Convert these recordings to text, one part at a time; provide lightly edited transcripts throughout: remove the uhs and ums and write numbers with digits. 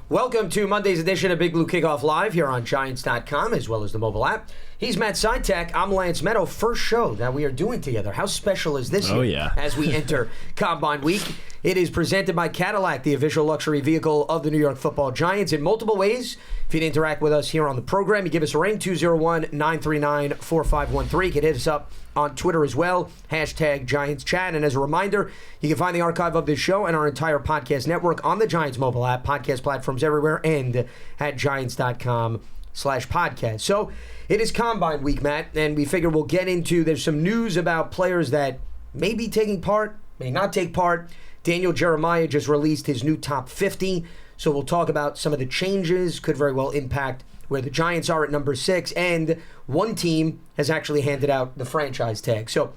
Welcome to Monday's edition of Big Blue Kickoff Live here on Giants.com as well as the mobile app. He's Matt Citak. I'm Lance Medow. First show that we are doing together. How special is this year as we enter Combine Week? It is presented by Cadillac, the official luxury vehicle of the New York Football Giants, in multiple ways. If you'd interact with us here on the program, you give us a ring, 201-939-4513. You can hit us up on Twitter as well, hashtag Giants Chat. And as a reminder, you can find the archive of this show and our entire podcast network on the Giants mobile app, podcast platforms everywhere, and at Giants.com/podcast. So it is Combine Week, Matt, and we figure we'll get into, there's some news about players that may be taking part, may not take part. Daniel Jeremiah just released his new top 50, so we'll talk about some of the changes, could very well impact where the Giants are at number 6, and one team has actually handed out the franchise tag. So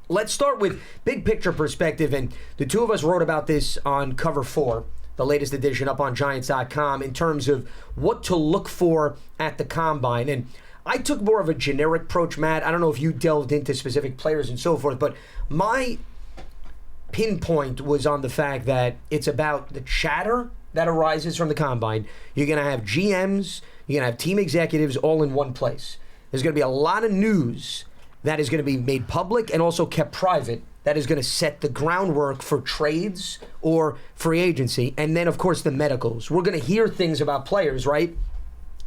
let's start with big picture perspective, and the two of us wrote about this on Cover 4, the latest edition up on Giants.com, in terms of what to look for at the Combine. And I took more of a generic approach, Matt. I don't know if you delved into specific players and so forth, but my pinpoint was on the fact that it's about the chatter that arises from the Combine. You're going to have GMs, you're going to have team executives all in one place. There's going to be a lot of news that is going to be made public and also kept private that is going to set the groundwork for trades or free agency. And then, of course, the medicals. We're going to hear things about players, right,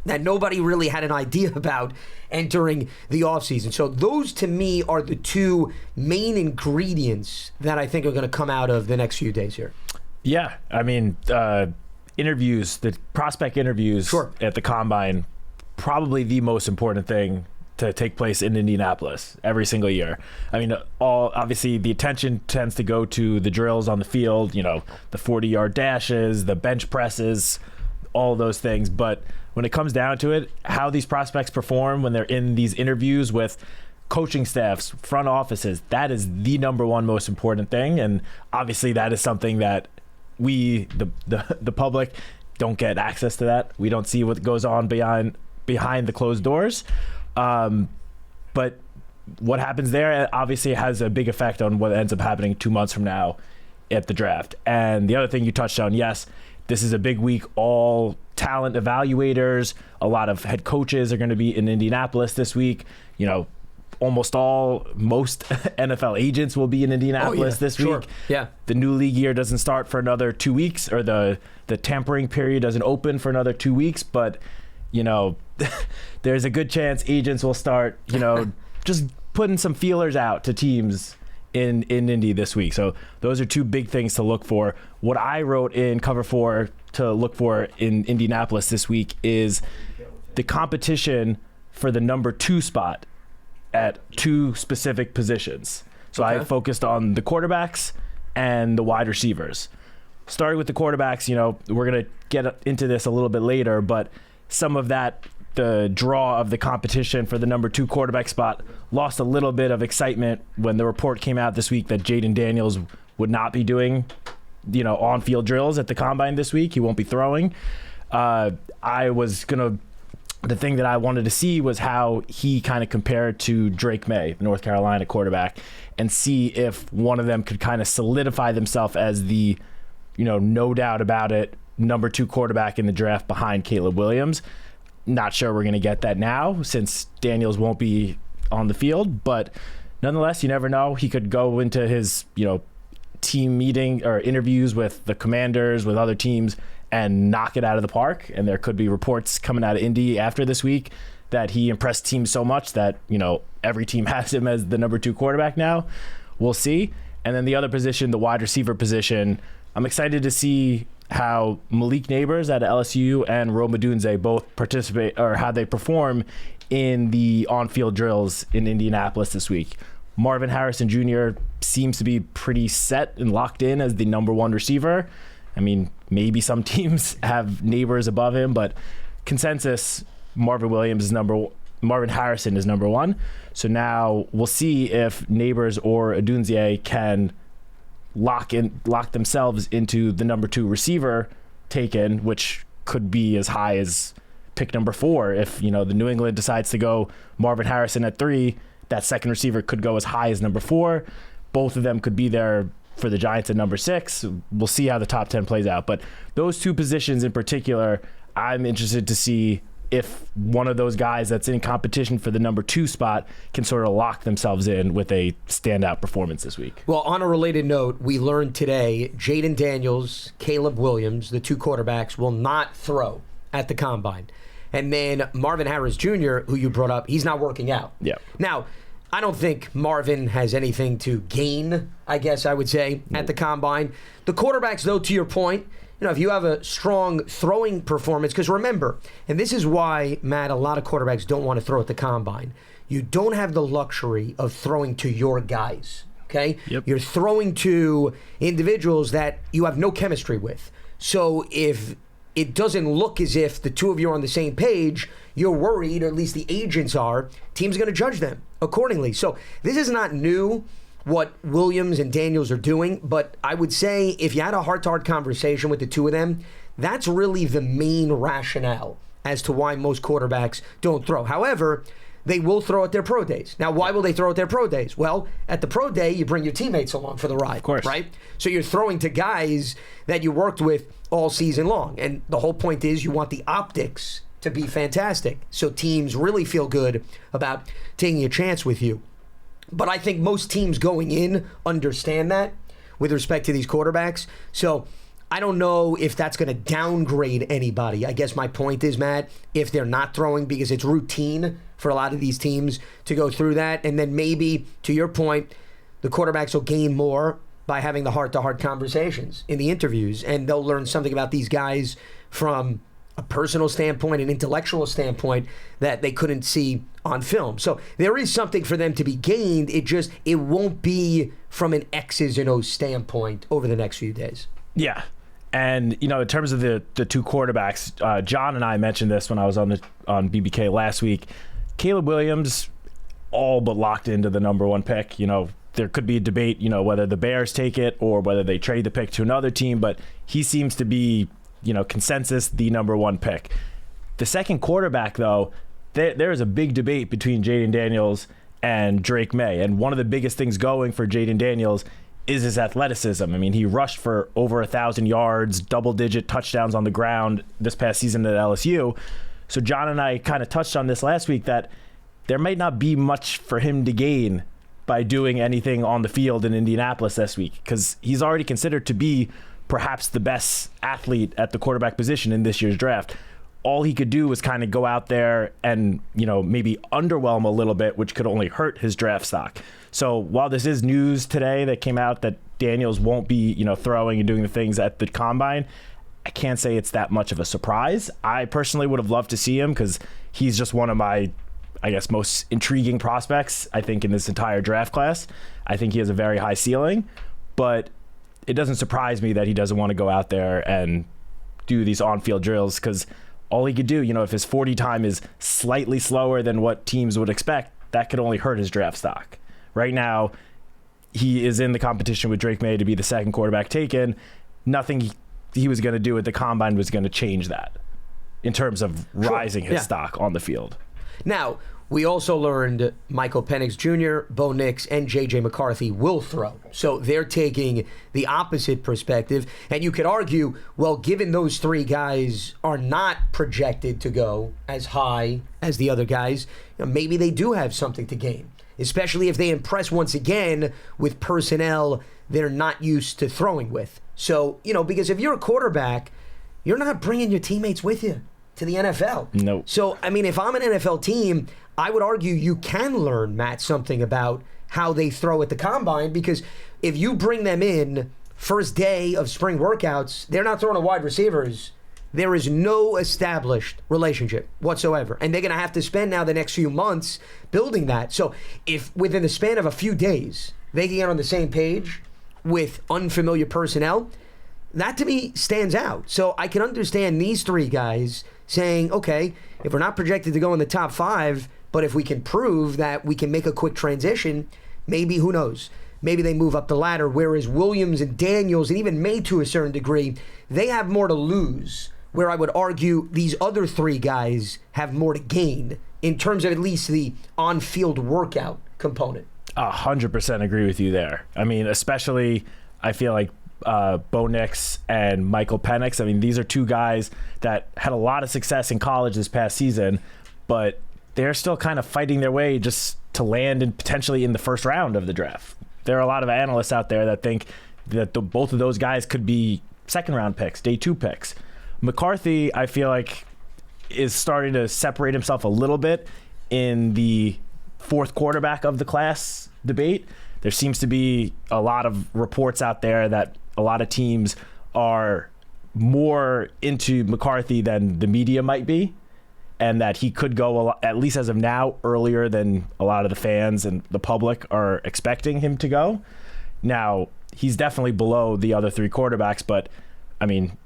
that nobody really had an idea about entering the offseason. So those, to me, are the two main ingredients that I think are going to come out of the next few days here. Yeah, I mean, interviews, the prospect interviews at the Combine, probably the most important thing to take place in Indianapolis every single year. I mean, obviously the attention tends to go to the drills on the field, you know, the 40-yard dashes, the bench presses, all those things. But when it comes down to it, how these prospects perform when they're in these interviews with coaching staffs, front offices, that is the number one most important thing. And obviously that is something that we, the public, don't get access to that. We don't see what goes on behind the closed doors. But what happens there obviously has a big effect on what ends up happening 2 months from now at the draft. And the other thing you touched on, yes, this is a big week. All talent evaluators, a lot of head coaches are going to be in Indianapolis this week. You know, most NFL agents will be in Indianapolis this week. Yeah. The new league year doesn't start for another 2 weeks, or the tampering period doesn't open for another 2 weeks. But, you know, there's a good chance agents will start, you know, just putting some feelers out to teams in Indy this week. So those are two big things to look for. What I wrote in Cover 4 to look for in Indianapolis this week is the competition for the number 2 spot at 2 specific positions. So I focused on the quarterbacks and the wide receivers. Starting with the quarterbacks, you know, we're going to get into this a little bit later, but some of that, the draw of the competition for the number 2 quarterback spot, lost a little bit of excitement when the report came out this week that Jaden Daniels would not be doing, you know, on-field drills at the Combine this week. He won't be throwing. The thing that I wanted to see was how he kind of compared to Drake May, the North Carolina quarterback, and see if one of them could kind of solidify themselves as the, you know, no doubt about it, number 2 quarterback in the draft behind Caleb Williams. Not sure we're going to get that now since Daniels won't be on the field, but nonetheless, you never know. He could go into his, you know, team meeting or interviews with the Commanders, with other teams, and knock it out of the park. And there could be reports coming out of Indy after this week that he impressed teams so much that, you know, every team has him as the number 2 quarterback now. We'll see. And then the other position, the wide receiver position, I'm excited to see how Malik Neighbors at LSU and Rome Odunze both participate, or how they perform in the on-field drills in Indianapolis this week. Marvin Harrison Jr. seems to be pretty set and locked in as the number 1 receiver. I mean, maybe some teams have Neighbors above him, but consensus, Marvin Harrison is number 1. So now we'll see if Neighbors or Odunze can lock themselves into the number 2 receiver taken, which could be as high as pick number 4. If, you know, the New England decides to go Marvin Harrison at 3, that second receiver could go as high as number 4. Both of them could be there for the Giants at number 6. We'll see how the top 10 plays out. But those two positions in particular, I'm interested to see if one of those guys that's in competition for the number 2 spot can sort of lock themselves in with a standout performance this week. Well, on a related note, we learned today Jaden Daniels, Caleb Williams, the 2 quarterbacks, will not throw at the Combine. And then Marvin Harris Jr., who you brought up, he's not working out. Yeah. Now, I don't think Marvin has anything to gain, I guess I would say, at the Combine. The quarterbacks, though, to your point, if you have a strong throwing performance, because remember, and this is why, Matt, a lot of quarterbacks don't want to throw at the Combine. You don't have the luxury of throwing to your guys, okay? Yep. You're throwing to individuals that you have no chemistry with. So if it doesn't look as if the two of you are on the same page, you're worried, or at least the agents are, team's going to judge them accordingly. So this is not new, what Williams and Daniels are doing, but I would say if you had a heart-to-heart conversation with the two of them, that's really the main rationale as to why most quarterbacks don't throw. However, they will throw at their pro days. Now, why will they throw at their pro days? Well, at the pro day, you bring your teammates along for the ride, of course, right? So you're throwing to guys that you worked with all season long, and the whole point is you want the optics to be fantastic, so teams really feel good about taking a chance with you. But I think most teams going in understand that with respect to these quarterbacks. So I don't know if that's going to downgrade anybody. I guess my point is, Matt, if they're not throwing, because it's routine for a lot of these teams to go through that. And then maybe, to your point, the quarterbacks will gain more by having the heart-to-heart conversations in the interviews. And they'll learn something about these guys from a personal standpoint, an intellectual standpoint that they couldn't see on film. So there is something for them to be gained. It won't be from an X's and O's standpoint over the next few days. Yeah. And, in terms of the 2 quarterbacks, John and I mentioned this when I was on BBK last week. Caleb Williams, all but locked into the number 1 pick. There could be a debate, whether the Bears take it or whether they trade the pick to another team, but he seems to be consensus, the number 1 pick. The second quarterback, though, there is a big debate between Jaden Daniels and Drake May. And one of the biggest things going for Jaden Daniels is his athleticism. I mean, he rushed for over 1,000 yards, double-digit touchdowns on the ground this past season at LSU. So John and I kind of touched on this last week, that there might not be much for him to gain by doing anything on the field in Indianapolis this week, because he's already considered to be perhaps the best athlete at the quarterback position in this year's draft. All he could do was kind of go out there and, maybe underwhelm a little bit, which could only hurt his draft stock. So while this is news today that came out that Daniels won't be, throwing and doing the things at the Combine, I can't say it's that much of a surprise. I personally would have loved to see him because he's just one of my, most intriguing prospects, I think, in this entire draft class. I think he has a very high ceiling, but it doesn't surprise me that he doesn't want to go out there and do these on-field drills, because all he could do, if his 40 time is slightly slower than what teams would expect, that could only hurt his draft stock. Right now, he is in the competition with Drake May to be the second quarterback taken. Nothing he was going to do at the Combine was going to change that in terms of rising his stock on the field. Now, we also learned Michael Penix Jr., Bo Nix, and J.J. McCarthy will throw. So they're taking the opposite perspective. And you could argue, well, given those 3 guys are not projected to go as high as the other guys, maybe they do have something to gain, especially if they impress once again with personnel they're not used to throwing with. So, because if you're a quarterback, you're not bringing your teammates with you to the NFL. Nope. So, if I'm an NFL team, I would argue you can learn, Matt, something about how they throw at the Combine, because if you bring them in first day of spring workouts, they're not throwing to wide receivers. There is no established relationship whatsoever. And they're going to have to spend now the next few months building that. So if within the span of a few days, they can get on the same page with unfamiliar personnel, that to me stands out. So I can understand these 3 guys saying, okay, if we're not projected to go in the top 5, but if we can prove that we can make a quick transition, maybe, who knows, maybe they move up the ladder. Whereas Williams and Daniels, and even May to a certain degree, they have more to lose, where I would argue these other 3 guys have more to gain in terms of at least the on-field workout component. 100% agree with you there. I mean, especially I feel like Bo Nix and Michael Penix. I mean, these are two guys that had a lot of success in college this past season, but they're still kind of fighting their way just to land and potentially in the first round of the draft. There are a lot of analysts out there that think that both of those guys could be second-round picks, day 2 picks. McCarthy, I feel like, is starting to separate himself a little bit in the fourth quarterback of the class debate. There seems to be a lot of reports out there that a lot of teams are more into McCarthy than the media might be, and that he could go, at least as of now, earlier than a lot of the fans and the public are expecting him to go. Now, he's definitely below the other 3 quarterbacks, but, I mean,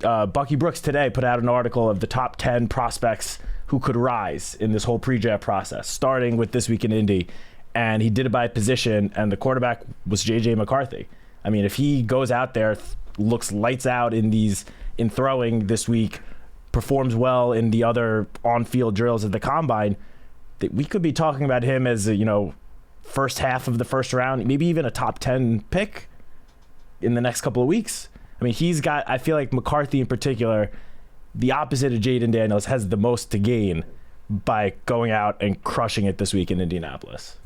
Bucky Brooks today put out an article of the top 10 prospects who could rise in this whole pre-draft process, starting with This Week in Indy, and he did it by position, and the quarterback was J.J. McCarthy. I mean, if he goes out there, looks lights out in throwing this week, performs well in the other on-field drills at the combine, that we could be talking about him as a, first half of the first round, maybe even a top 10 pick in the next couple of weeks. I mean, I feel like McCarthy in particular, the opposite of Jaden Daniels, has the most to gain by going out and crushing it this week in Indianapolis.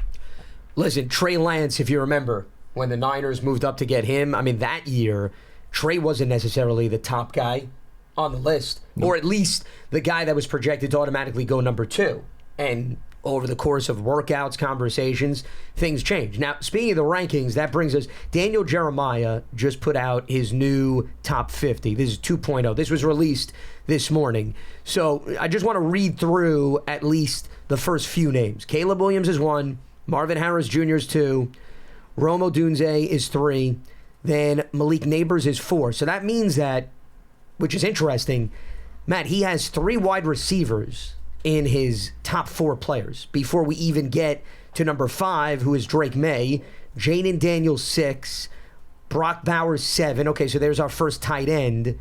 Listen, Trey Lance, if you remember, when the Niners moved up to get him, I mean, that year, Trey wasn't necessarily the top guy on the list, or at least the guy that was projected to automatically go number 2. And over the course of workouts, conversations, things change. Now, speaking of the rankings, that brings us, Daniel Jeremiah just put out his new top 50. This is 2.0. This was released this morning. So I just want to read through at least the first few names. Caleb Williams is 1, Marvin Harris Jr. is 2, Rome Odunze is 3, then Malik Neighbors is 4. So that means that, which is interesting, Matt, he has 3 wide receivers in his top 4 players before we even get to number 5, who is Drake May, Jaden Daniels 6, Brock Bowers 7. Okay, so there's our first tight end.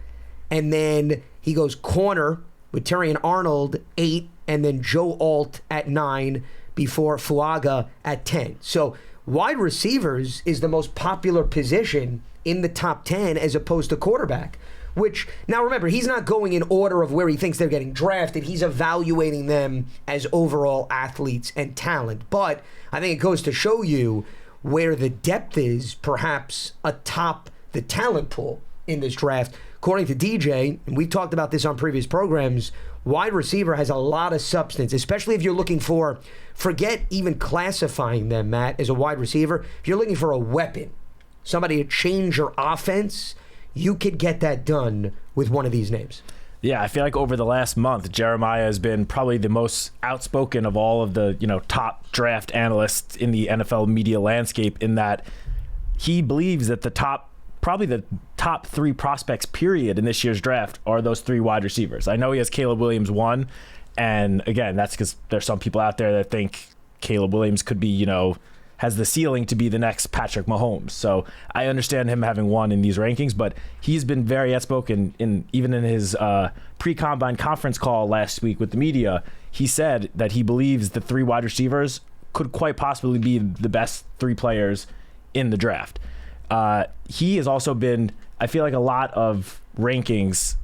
And then he goes corner with Terrion Arnold 8, and then Joe Alt at 9 before Fuaga at 10. So wide receivers is the most popular position in the top 10 as opposed to quarterback. Which, now remember, he's not going in order of where he thinks they're getting drafted. He's evaluating them as overall athletes and talent. But I think it goes to show you where the depth is perhaps atop the talent pool in this draft. According to DJ, and we've talked about this on previous programs, wide receiver has a lot of substance, especially if you're looking for, forget even classifying them, Matt, as a wide receiver. If you're looking for a weapon, somebody to change your offense, you could get that done with one of these names. Yeah, I feel like over the last month, Jeremiah has been probably the most outspoken of all of the top draft analysts in the NFL media landscape, in that he believes that probably the top 3 prospects, period, in this year's draft are those 3 wide receivers. I know he has Caleb Williams 1, and again, that's because there's some people out there that think Caleb Williams could be, has the ceiling to be the next Patrick Mahomes. So I understand him having 1 in these rankings, but he's been very outspoken even in his pre-combine conference call last week with the media. He said that he believes the 3 wide receivers could quite possibly be the best 3 players in the draft. He has also been, I feel like a lot of rankings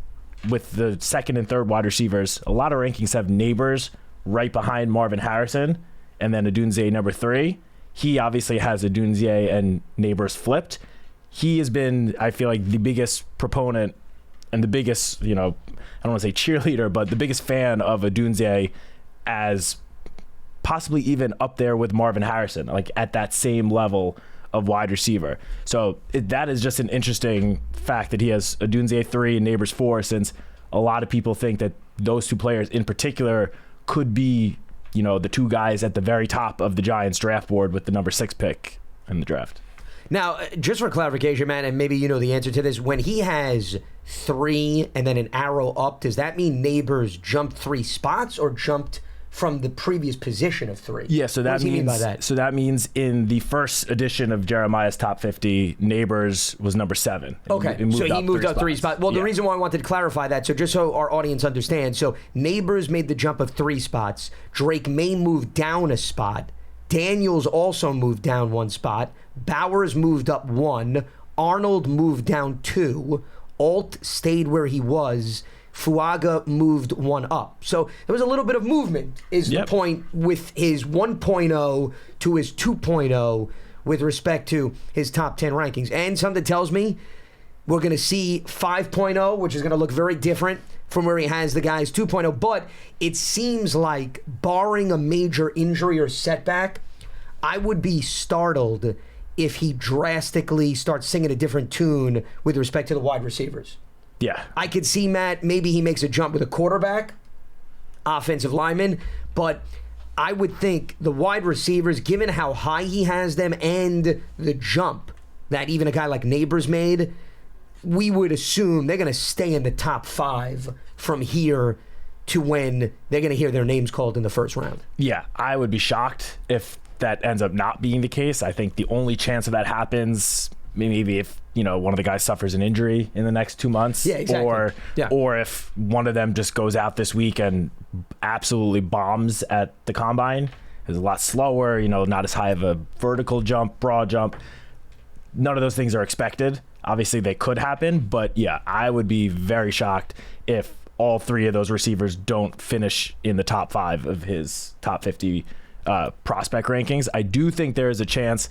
with the second and third wide receivers, a lot of rankings have Neighbors right behind Marvin Harrison, and then Odunze number 3. He obviously has Odunze and Neighbors flipped. He has been, I feel like, the biggest proponent and the biggest, I don't want to say cheerleader, but the biggest fan of Odunze, as possibly even up there with Marvin Harrison, like at that same level of wide receiver. So that is just an interesting fact that he has Odunze 3 and Neighbors 4, since a lot of people think that those 2 players in particular could be the 2 guys at the very top of the Giants draft board with the number 6 pick in the draft. Now, just for clarification, man, and maybe you know the answer to this, when he has 3 and then an arrow up, does that mean Neighbors jumped 3 spots or jumped from the previous position of 3? Yeah, so that means by that? So that means in the first edition of Jeremiah's top 50, Neighbors was number 7. Okay, so he moved up 3 spots. Well, the reason why I wanted to clarify that, so just so our audience understands, so Neighbors made the jump of 3 spots. Drake May moved down a spot, Daniels also moved down 1 spot. Bowers moved up 1. Arnold moved down 2. Alt stayed where he was. Fuaga moved 1 up. So there was a little bit of movement, is the point, with his 1.0 to his 2.0 with respect to his top 10 rankings. And something tells me we're going to see 5.0, which is going to look very different from where he has the guys 2.0. But it seems like, barring a major injury or setback, I would be startled if he drastically starts singing a different tune with respect to the wide receivers. Yeah. I could see, Matt, maybe he makes a jump with a quarterback, offensive lineman, but I would think the wide receivers, given how high he has them and the jump that even a guy like Neighbors made, we would assume they're going to stay in the top 5 from here to when they're going to hear their names called in the first round. Yeah, I would be shocked if that ends up not being the case. I think the only chance of that happens maybe if one of the guys suffers an injury in the next 2 months, yeah, exactly. or if one of them just goes out this week and absolutely bombs at the combine. It's a lot slower, not as high of a vertical jump, broad jump. None of those things are expected. Obviously, they could happen, but yeah, I would be very shocked if all 3 of those receivers don't finish in the top 5 of his top 50 prospect rankings. I do think there is a chance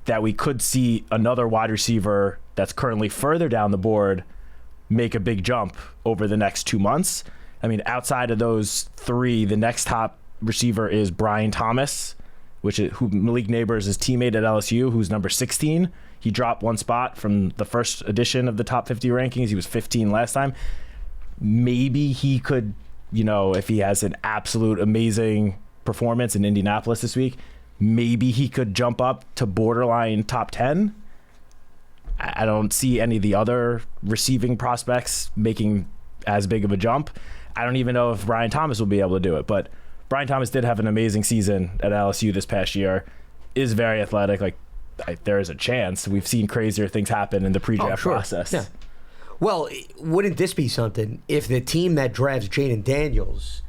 that we could see another wide receiver that's currently further down the board make a big jump over the next 2 months. I mean, outside of those 3, the next top receiver is Brian Thomas, who Malik Neighbors' his teammate at LSU, who's number 16. He dropped 1 spot from the first edition of the top 50 rankings. He was 15 last time. Maybe he could, if he has an absolute amazing performance in Indianapolis this week, maybe he could jump up to borderline top 10. I don't see any of the other receiving prospects making as big of a jump. I don't even know if Brian Thomas will be able to do it, but Brian Thomas did have an amazing season at LSU this past year, is very athletic. There is a chance. We've seen crazier things happen in the pre-draft process. Yeah. Well, wouldn't this be something if the team that drafts Jaden Daniels,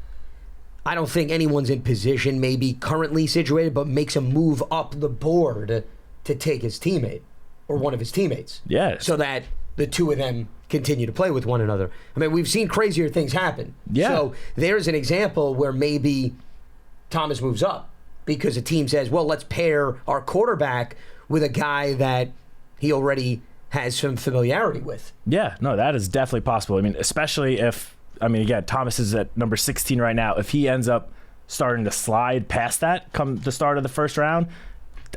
I don't think anyone's in position, maybe currently situated, but makes a move up the board to take his teammate or one of his teammates. Yeah. So that the 2 of them continue to play with one another. I mean, we've seen crazier things happen. Yeah. So there's an example where maybe Thomas moves up because a team says, well, let's pair our quarterback with a guy that he already has some familiarity with. Yeah, no, that is definitely possible. I mean, especially if, again, Thomas is at number 16 right now. If he ends up starting to slide past that come the start of the first round,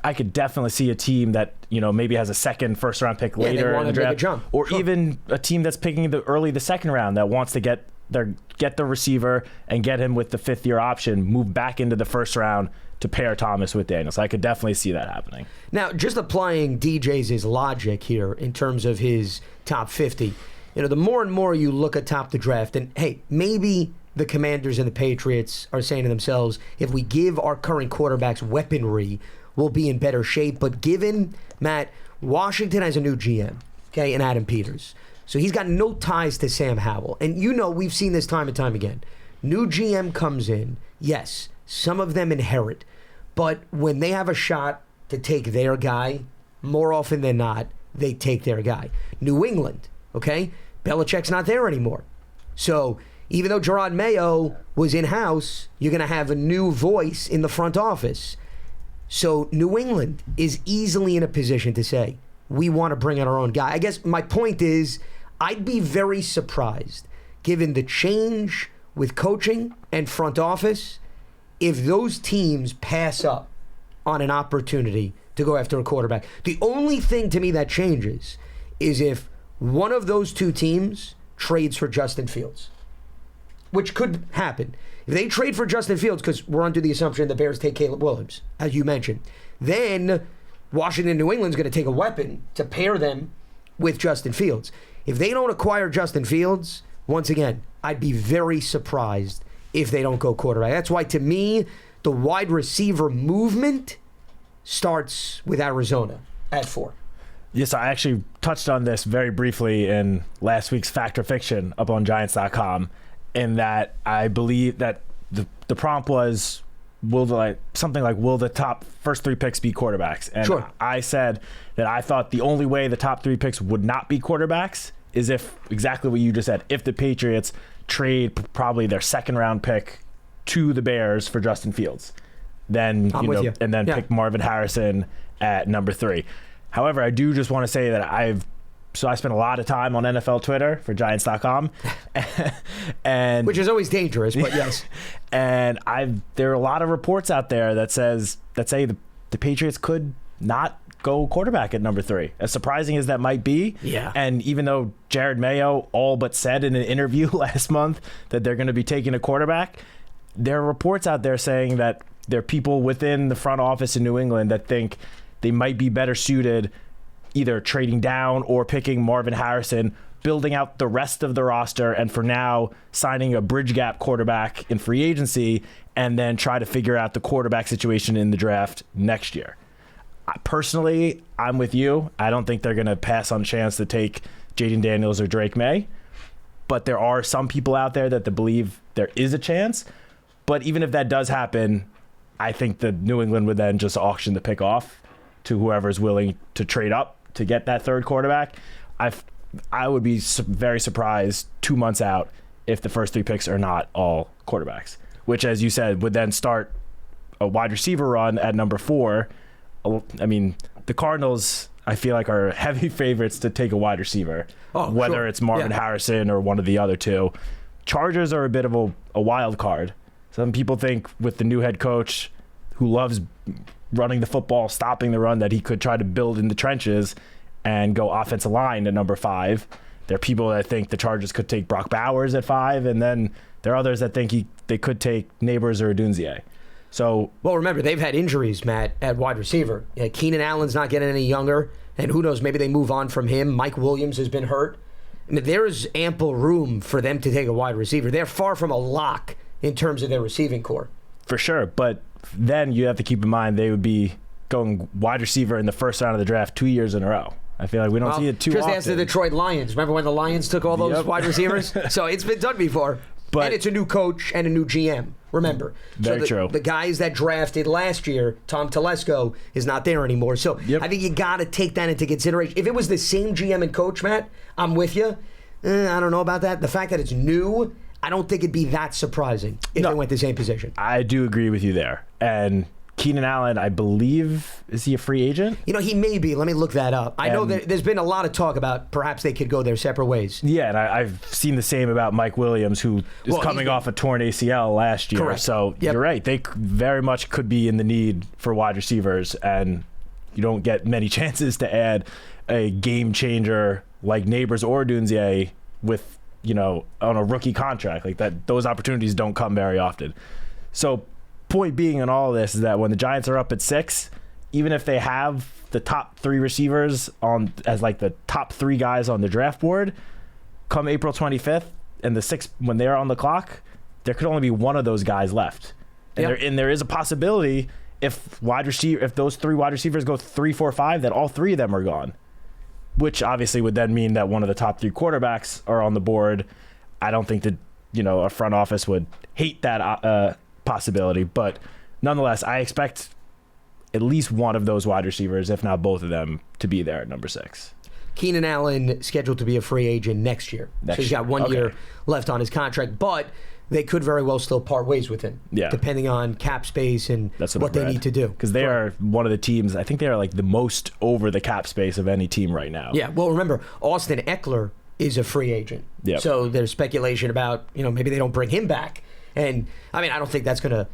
I could definitely see a team that, maybe has a second first-round pick later in the draft. Make a jump. Or even a team that's picking the second round that wants to get the receiver and get him with the 5th-year option, move back into the first round to pair Thomas with Daniels. I could definitely see that happening. Now, just applying DJ's logic here in terms of his top 50, the more and more you look atop the draft, and hey, maybe the Commanders and the Patriots are saying to themselves, if we give our current quarterbacks weaponry, we'll be in better shape. But given, Matt, Washington has a new GM, okay, and Adam Peters. So he's got no ties to Sam Howell. And we've seen this time and time again. New GM comes in, yes, some of them inherit. But when they have a shot to take their guy, more often than not, they take their guy. New England, okay? Belichick's not there anymore. So even though Gerard Mayo was in-house, you're going to have a new voice in the front office. So New England is easily in a position to say, we want to bring in our own guy. I guess my point is, I'd be very surprised, given the change with coaching and front office, if those teams pass up on an opportunity to go after a quarterback. The only thing to me that changes is if one of those 2 teams trades for Justin Fields, which could happen. If they trade for Justin Fields, because we're under the assumption the Bears take Caleb Williams, as you mentioned, then Washington and New England's going to take a weapon to pair them with Justin Fields. If they don't acquire Justin Fields, once again, I'd be very surprised if they don't go quarterback. That's why, to me, the wide receiver movement starts with Arizona at 4. Yes, I actually touched on this very briefly in last week's Fact or Fiction up on Giants.com, in that I believe that the prompt was will the top first 3 picks be quarterbacks? And Sure. I said that I thought the only way the top 3 picks would not be quarterbacks is if, exactly what you just said, if the Patriots trade probably their 2nd round pick to the Bears for Justin Fields. Then, and then pick Marvin Harrison at number 3. However, I do just want to say that I spent a lot of time on NFL Twitter for Giants.com, and which is always dangerous, but yes. And there are a lot of reports out there that say the Patriots could not go quarterback at number 3. As surprising as that might be, and even though Jared Mayo all but said in an interview last month that they're going to be taking a quarterback, there are reports out there saying that there are people within the front office in New England that think they might be better suited either trading down or picking Marvin Harrison, building out the rest of the roster, and for now signing a bridge gap quarterback in free agency, and then try to figure out the quarterback situation in the draft next year. Personally, I'm with you. I don't think they're going to pass on a chance to take Jaden Daniels or Drake May, but there are some people out there that believe there is a chance. But even if that does happen, I think that New England would then just auction the pick off to whoever's willing to trade up to get that 3rd quarterback. I would be very surprised 2 months out if the first 3 picks are not all quarterbacks, which, as you said, would then start a wide receiver run at number 4. I mean, the Cardinals, I feel like, are heavy favorites to take a wide receiver, whether it's Marvin Harrison or one of the other 2. Chargers are a bit of a wild card. Some people think with the new head coach who loves running the football, stopping the run, that he could try to build in the trenches and go offensive line at number 5. There are people that think the Chargers could take Brock Bowers at 5, and then there are others that think they could take Neighbors or Odunze. So, well, remember, they've had injuries, Matt, at wide receiver. Keenan Allen's not getting any younger, and who knows, maybe they move on from him. Mike Williams has been hurt. I mean, there is ample room for them to take a wide receiver. They're far from a lock in terms of their receiving core. For sure, but then you have to keep in mind they would be going wide receiver in the 1st round of the draft 2 years in a row. I feel like we don't see it too often. Just ask the Detroit Lions. Remember when the Lions took all those wide receivers? So it's been done before. And it's a new coach and a new GM. Remember. Very true. The guys that drafted last year, Tom Telesco, is not there anymore. So I think you got to take that into consideration. If it was the same GM and coach, Matt, I'm with you. I don't know about that. The fact that it's new, I don't think it'd be that surprising if they went the same position. I do agree with you there. And Keenan Allen, I believe, is he a free agent? He may be. Let me look that up. I know there's been a lot of talk about perhaps they could go their separate ways. Yeah, and I've seen the same about Mike Williams, who is coming off a torn ACL last year. Correct. So you're right. They very much could be in the need for wide receivers, and you don't get many chances to add a game changer like Neighbors or Odunze with, on a rookie contract like that. Those opportunities don't come very often. So point being in all of this is that when the Giants are up at 6, even if they have the top 3 receivers on as like the top 3 guys on the draft board, come April 25th and the 6th when they're on the clock, there could only be one of those guys left. And there is a possibility if those 3 wide receivers go 3, 4, 5, that all 3 of them are gone, which obviously would then mean that one of the top 3 quarterbacks are on the board. I don't think that a front office would hate that possibility, but nonetheless, I expect at least one of those wide receivers, if not both of them, to be there at number 6. Keenan Allen scheduled to be a free agent next year. So he's got 1 year left on his contract, but they could very well still part ways with him, depending on cap space and what they need to do. Because they are one of the teams, I think they are like the most over the cap space of any team right now. Yeah, well, remember, Austin Eckler is a free agent. Yep. So there's speculation about, maybe they don't bring him back. And, I don't think that's going to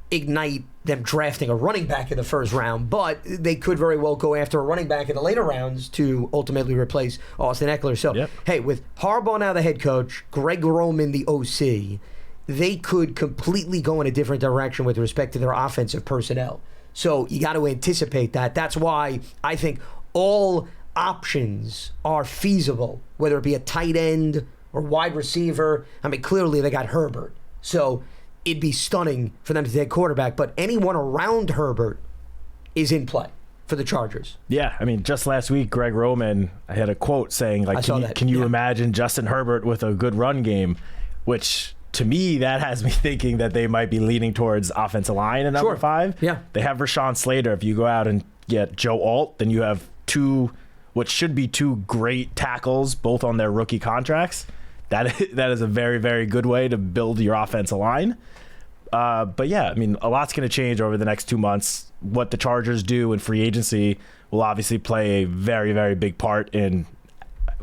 ignite them drafting a running back in the 1st round, but they could very well go after a running back in the later rounds to ultimately replace Austin Eckler. So, hey, with Harbaugh now the head coach, Greg Roman the OC, they could completely go in a different direction with respect to their offensive personnel. So you got to anticipate that. That's why I think all options are feasible, whether it be a tight end or wide receiver. Clearly they got Herbert. So it'd be stunning for them to take quarterback, but anyone around Herbert is in play for the Chargers. Yeah, just last week, Greg Roman, I had a quote saying, can you imagine Justin Herbert with a good run game, which to me, that has me thinking that they might be leaning towards offensive line at number 5. Yeah. They have Rashawn Slater. If you go out and get Joe Alt, then you have what should be 2 great tackles, both on their rookie contracts. That is a very, very good way to build your offensive line. But yeah, I mean, a lot's going to change over the next 2 months. What the Chargers do in free agency will obviously play a very, very big part in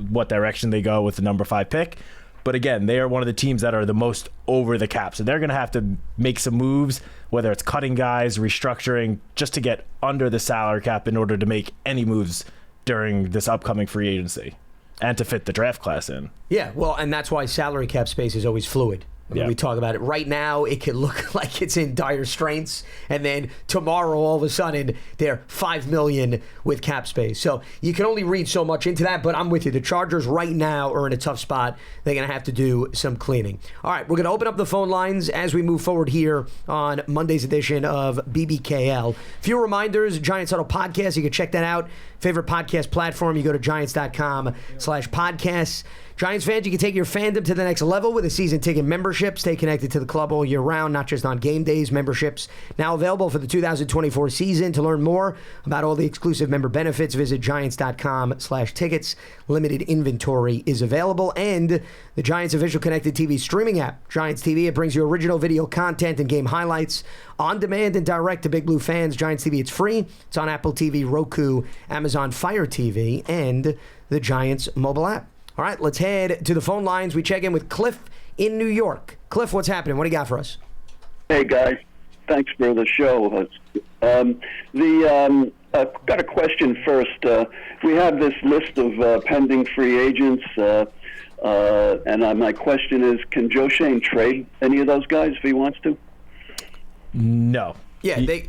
what direction they go with the number 5 pick. But again, they are one of the teams that are the most over the cap. So they're going to have to make some moves, whether it's cutting guys, restructuring, just to get under the salary cap in order to make any moves during this upcoming free agency and to fit the draft class in. Yeah, well, and that's why salary cap space is always fluid. When Yeah. we talk about it right now, it could look like it's in dire straits, and then tomorrow, all of a sudden, they're $5 million with cap space. So you can only read so much into that. But I'm with you. The Chargers right now are in a tough spot. They're going to have to do some cleaning. All right, we're going to open up the phone lines as we move forward here on Monday's edition of BBKL. Few reminders: Giants Huddle podcast. You can check that out. Favorite podcast platform. You go to giants.com/podcasts. Giants fans, you can take your fandom to the next level with a season ticket membership. Stay connected to the club all year round, not just on game days. Memberships now available for the 2024 season. To learn more about all the exclusive member benefits, visit giants.com/tickets. Limited inventory is available. And the Giants official connected TV streaming app, Giants TV. It brings you original video content and game highlights on demand and direct to Big Blue fans. Giants TV, it's free. It's on Apple TV, Roku, Amazon Fire TV, and the Giants mobile app. All right, let's head to the phone lines. We check in with Cliff in New York. Cliff, what's happening? What do you got for us? Hey, guys. Thanks for the show. I've got a question first. We have this list of pending free agents, and my question is, can Joe Shane trade any of those guys if he wants to? No. Yeah, The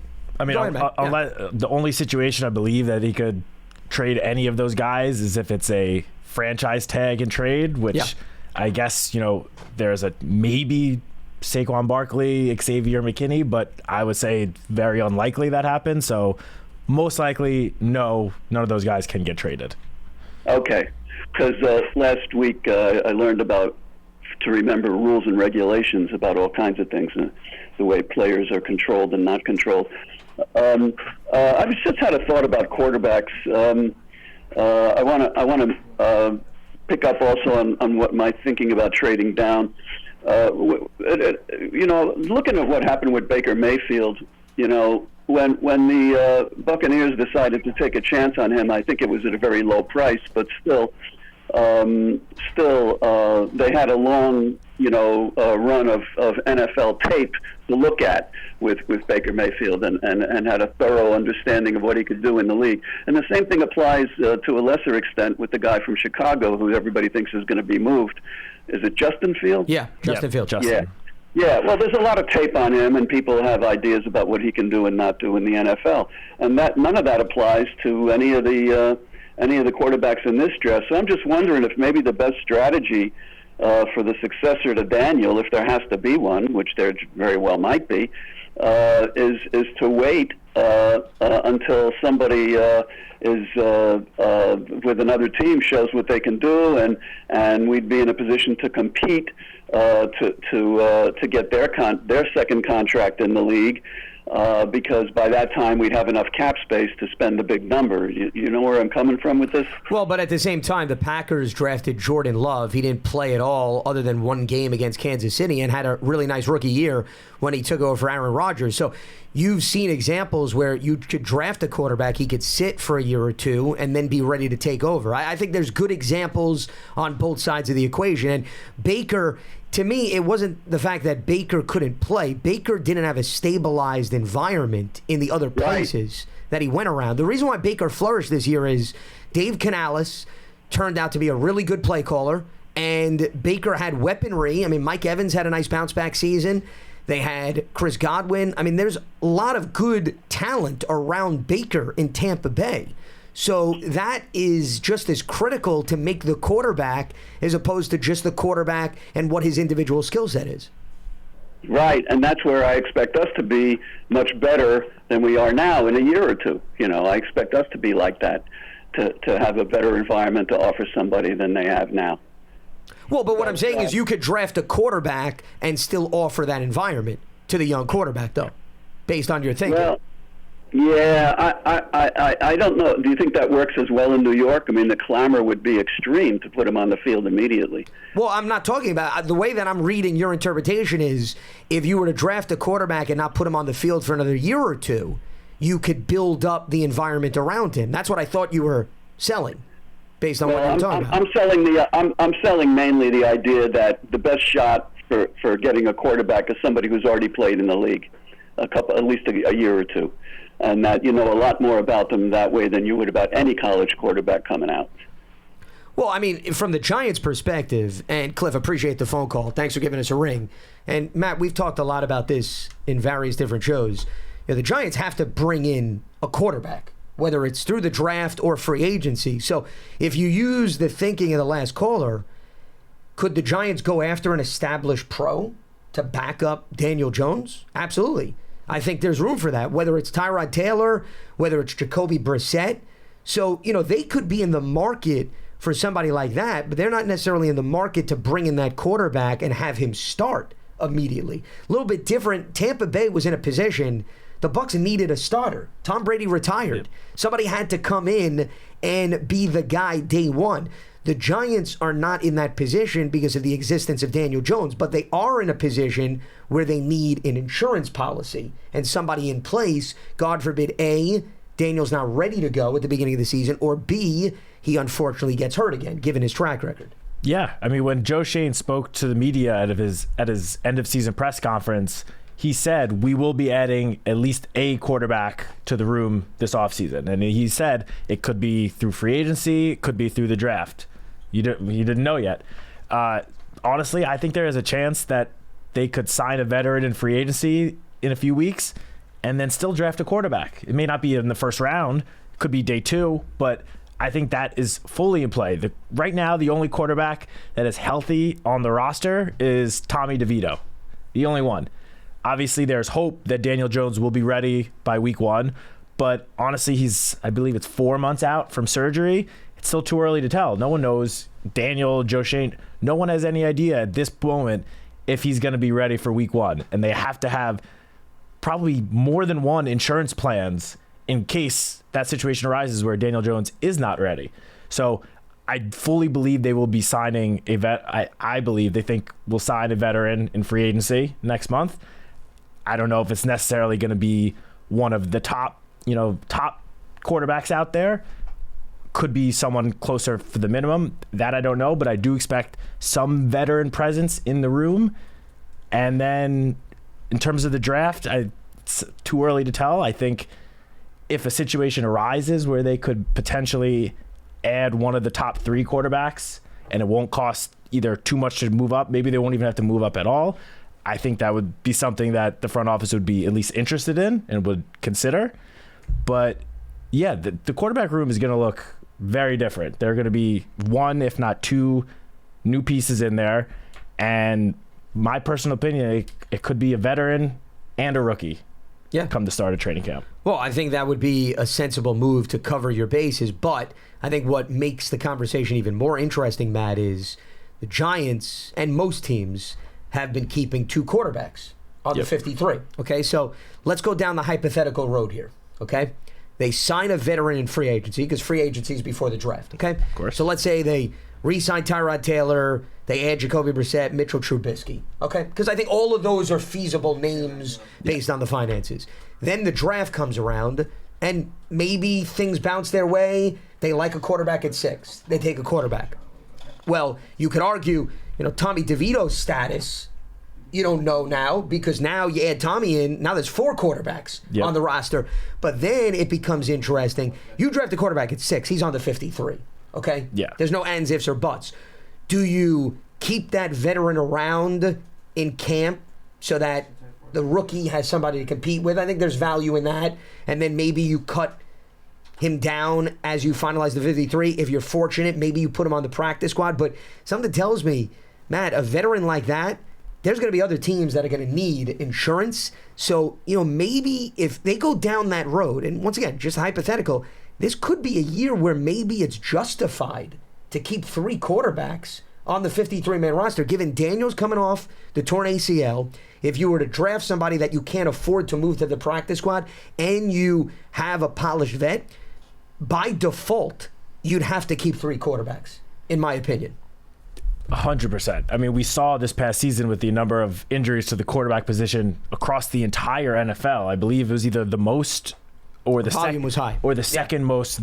only situation I believe that he could trade any of those guys is if it's a franchise tag and trade, which I guess, there's a maybe Saquon Barkley, Xavier McKinney, but I would say very unlikely that happens. So most likely, no, none of those guys can get traded. Okay, because last week I learned to remember rules and regulations about all kinds of things, the way players are controlled and not controlled. I've just had a thought about quarterbacks. I want to pick up also on what my thinking about trading down. Looking at what happened with Baker Mayfield, when the Buccaneers decided to take a chance on him, I think it was at a very low price, but still, they had a long, run of NFL tape to look at with Baker Mayfield and had a thorough understanding of what he could do in the league. And the same thing applies to a lesser extent with the guy from Chicago who everybody thinks is going to be moved. Is it Justin Fields? Yeah, Justin Fields. Yeah, well, there's a lot of tape on him, and people have ideas about what he can do and not do in the NFL. And none of that applies to any of the quarterbacks in this draft. So I'm just wondering if maybe the best strategy for the successor to Daniel, if there has to be one, which there very well might be, is to wait until somebody is with another team shows what they can do, and we'd be in a position to compete to get their second contract in the league. Because by that time we'd have enough cap space to spend a big number. You know where I'm coming from with this? Well, but at the same time, the Packers drafted Jordan Love. He didn't play at all other than one game against Kansas City and had a really nice rookie year when he took over for Aaron Rodgers. So you've seen examples where you could draft a quarterback, he could sit for a year or two and then be ready to take over. I think there's good examples on both sides of the equation. And Baker, to me, it wasn't the fact that Baker couldn't play. Baker didn't have a stabilized environment in the other places that he went around. The reason why Baker flourished this year is Dave Canales turned out to be a really good play caller, and Baker had weaponry. I mean, Mike Evans had a nice bounce-back season. They had Chris Godwin. I mean, there's a lot of good talent around Baker in Tampa Bay. So that is just as critical to make the quarterback as opposed to just the quarterback and what his individual skill set is. Right, and that's where I expect us to be much better than we are now in a year or two. I expect us to be like that, to have a better environment to offer somebody than they have now. Well, but what I'm saying is you could draft a quarterback and still offer that environment to the young quarterback, though, based on your thinking. Well, yeah, I don't know. Do you think that works as well in New York? I mean, the clamor would be extreme to put him on the field immediately. Well, I'm not talking about the way that I'm reading your interpretation is if you were to draft a quarterback and not put him on the field for another year or two, you could build up the environment around him. That's what I thought you were selling, based on what you're talking about. I'm selling mainly the idea that the best shot for getting a quarterback is somebody who's already played in the league, at least a year or two, and that you know a lot more about them that way than you would about any college quarterback coming out. Well, I mean, from the Giants' perspective, and Cliff, appreciate the phone call. Thanks for giving us a ring. And Matt, we've talked a lot about this in various different shows. You know, the Giants have to bring in a quarterback, whether it's through the draft or free agency. So if you use the thinking of the last caller, could the Giants go after an established pro to back up Daniel Jones? Absolutely. I think there's room for that, whether it's Tyrod Taylor, whether it's Jacoby Brissett. So, you know, they could be in the market for somebody like that, but they're not necessarily in the market to bring in that quarterback and have him start immediately. A little bit different. Tampa Bay was in a position. The Bucs needed a starter. Tom Brady retired. Yep. Somebody had to come in and be the guy day one. The Giants are not in that position because of the existence of Daniel Jones, but they are in a position where they need an insurance policy and somebody in place. God forbid, A, Daniel's not ready to go at the beginning of the season, or B, he unfortunately gets hurt again, given his track record. Yeah, I mean, when Joe Schoen spoke to the media at his end of season press conference, he said, we will be adding at least a quarterback to the room this offseason. And he said it could be through free agency, it could be through the draft. You didn't know yet. Honestly, I think there is a chance that they could sign a veteran in free agency in a few weeks and then still draft a quarterback. It may not be in the first round. It could be day 2, but I think that is fully in play. Right now, the only quarterback that is healthy on the roster is Tommy DeVito, the only one. Obviously, there's hope that Daniel Jones will be ready by week 1, but honestly, I believe it's 4 months out from surgery. It's still too early to tell. No one knows. Daniel, Joe Schoen, no one has any idea at this moment if he's going to be ready for week 1. And they have to have probably more than one insurance plans in case that situation arises where Daniel Jones is not ready. So I fully believe they will be signing a vet. I believe they think we'll sign a veteran in free agency next month. I don't know if it's necessarily going to be one of the top quarterbacks out there. Could be someone closer for the minimum. That I don't know, but I do expect some veteran presence in the room. And then in terms of the draft, it's too early to tell. I think if a situation arises where they could potentially add one of the top 3 quarterbacks and it won't cost either too much to move up, maybe they won't even have to move up at all, I think that would be something that the front office would be at least interested in and would consider. But yeah, the quarterback room is going to look very different. There are going to be 1, if not 2 new pieces in there. And my personal opinion, it could be a veteran and a rookie come the start of training camp. Well, I think that would be a sensible move to cover your bases. But I think what makes the conversation even more interesting, Matt, is the Giants and most teams have been keeping 2 quarterbacks on the 53. Okay, so let's go down the hypothetical road here. Okay, they sign a veteran in free agency because free agency is before the draft. Okay, of course. So let's say they re-sign Tyrod Taylor, they add Jacoby Brissett, Mitchell Trubisky. Okay, because I think all of those are feasible names based on the finances. Then the draft comes around, and maybe things bounce their way. They like a quarterback at 6. They take a quarterback. Well, you could argue, Tommy DeVito's status, you don't know now because now you add Tommy in. Now there's 4 quarterbacks on the roster. But then it becomes interesting. You draft a quarterback at 6. He's on the 53. Okay? Yeah. There's no ands, ifs, or buts. Do you keep that veteran around in camp so that the rookie has somebody to compete with? I think there's value in that. And then maybe you cut him down as you finalize the 53. If you're fortunate, maybe you put him on the practice squad. But something tells me, Matt, a veteran like that, there's going to be other teams that are going to need insurance. So, maybe if they go down that road, and once again, just hypothetical, this could be a year where maybe it's justified to keep 3 quarterbacks on the 53-man roster, given Daniels coming off the torn ACL, if you were to draft somebody that you can't afford to move to the practice squad and you have a polished vet, by default, you'd have to keep 3 quarterbacks, in my opinion. 100%. I mean, we saw this past season with the number of injuries to the quarterback position across the entire NFL. I believe it was either the most or the volume was high, or the second most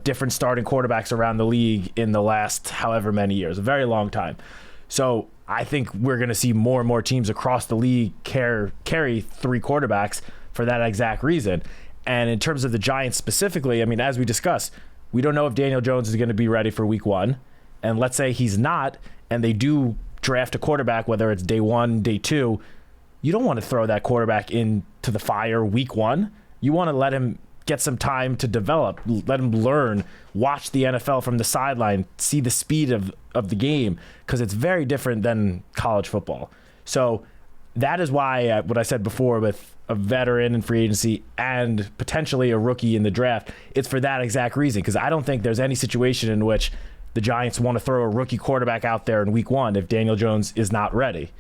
different starting quarterbacks around the league in the last however many years, a very long time. So I think we're going to see more and more teams across the league carry 3 quarterbacks for that exact reason. And in terms of the Giants specifically, I mean, as we discussed, we don't know if Daniel Jones is going to be ready for week 1. And let's say he's not, and they do draft a quarterback, whether it's day 1, day 2, you don't want to throw that quarterback into the fire week 1. You want to let him get some time to develop, let him learn, watch the NFL from the sideline, see the speed of the game, because it's very different than college football. So that is why, what I said before with a veteran in free agency and potentially a rookie in the draft, it's for that exact reason, because I don't think there's any situation in which the Giants want to throw a rookie quarterback out there in week 1 if Daniel Jones is not ready.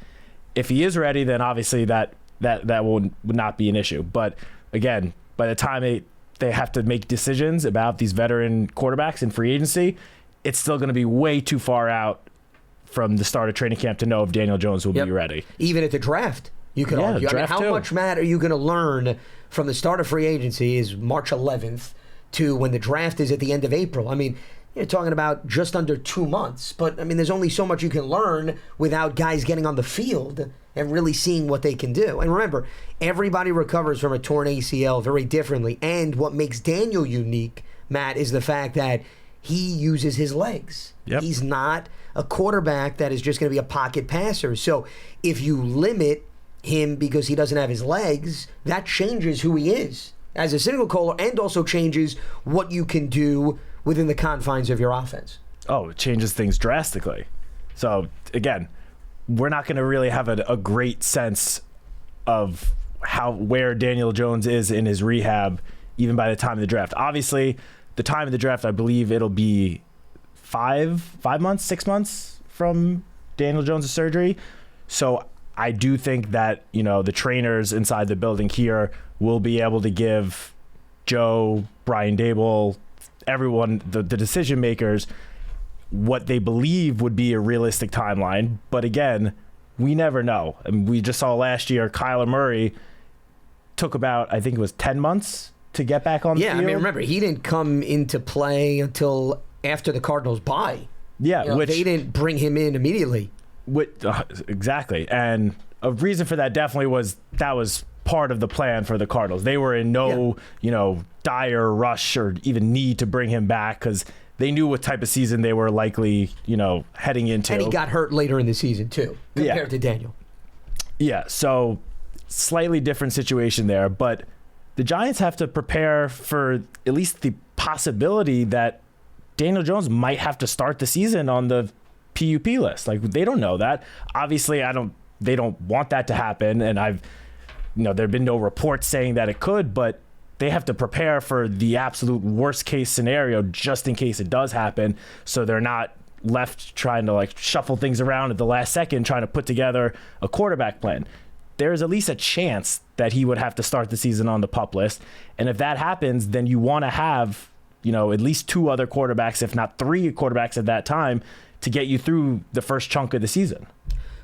If he is ready, then obviously that would not be an issue. But again, by the time they have to make decisions about these veteran quarterbacks in free agency, it's still going to be way too far out from the start of training camp to know if Daniel Jones will be ready. Even at the draft, you could argue. I mean, how much, Matt, are you going to learn from the start of free agency is March 11th to when the draft is at the end of April? I mean, you're talking about just under 2 months. But, I mean, there's only so much you can learn without guys getting on the field and really seeing what they can do. And remember, everybody recovers from a torn ACL very differently. And what makes Daniel unique, Matt, is the fact that he uses his legs. Yep. He's not a quarterback that is just going to be a pocket passer. So if you limit him because he doesn't have his legs, that changes who he is as a signal caller and also changes what you can do within the confines of your offense. Oh, it changes things drastically. So, again, we're not going to really have a great sense of where Daniel Jones is in his rehab even by the time of the draft. Obviously, the time of the draft, I believe it'll be 5 months, 6 months from Daniel Jones' surgery. So I do think that, the trainers inside the building here will be able to give Joe, Brian Dable, everyone, the decision makers, what they believe would be a realistic timeline. But again, we never know. I mean, we just saw last year Kyler Murray took about, I think it was 10 months to get back on the field. Yeah, I mean, remember, he didn't come into play until after the Cardinals' bye. Yeah, which they didn't bring him in immediately. Exactly. And a reason for that definitely was part of the plan for the Cardinals. They were in no, dire rush or even need to bring him back because they knew what type of season they were likely, heading into. And he got hurt later in the season too, compared to Daniel. Yeah, so slightly different situation there, but the Giants have to prepare for at least the possibility that Daniel Jones might have to start the season on the PUP list. Like, they don't know that. Obviously, they don't want that to happen, and there have been no reports saying that it could, but they have to prepare for the absolute worst case scenario just in case it does happen, so they're not left trying to shuffle things around at the last second trying to put together a quarterback plan. There's at least a chance that he would have to start the season on the PUP list, and if that happens, then you want to have at least 2 other quarterbacks, if not 3 quarterbacks at that time, to get you through the first chunk of the season.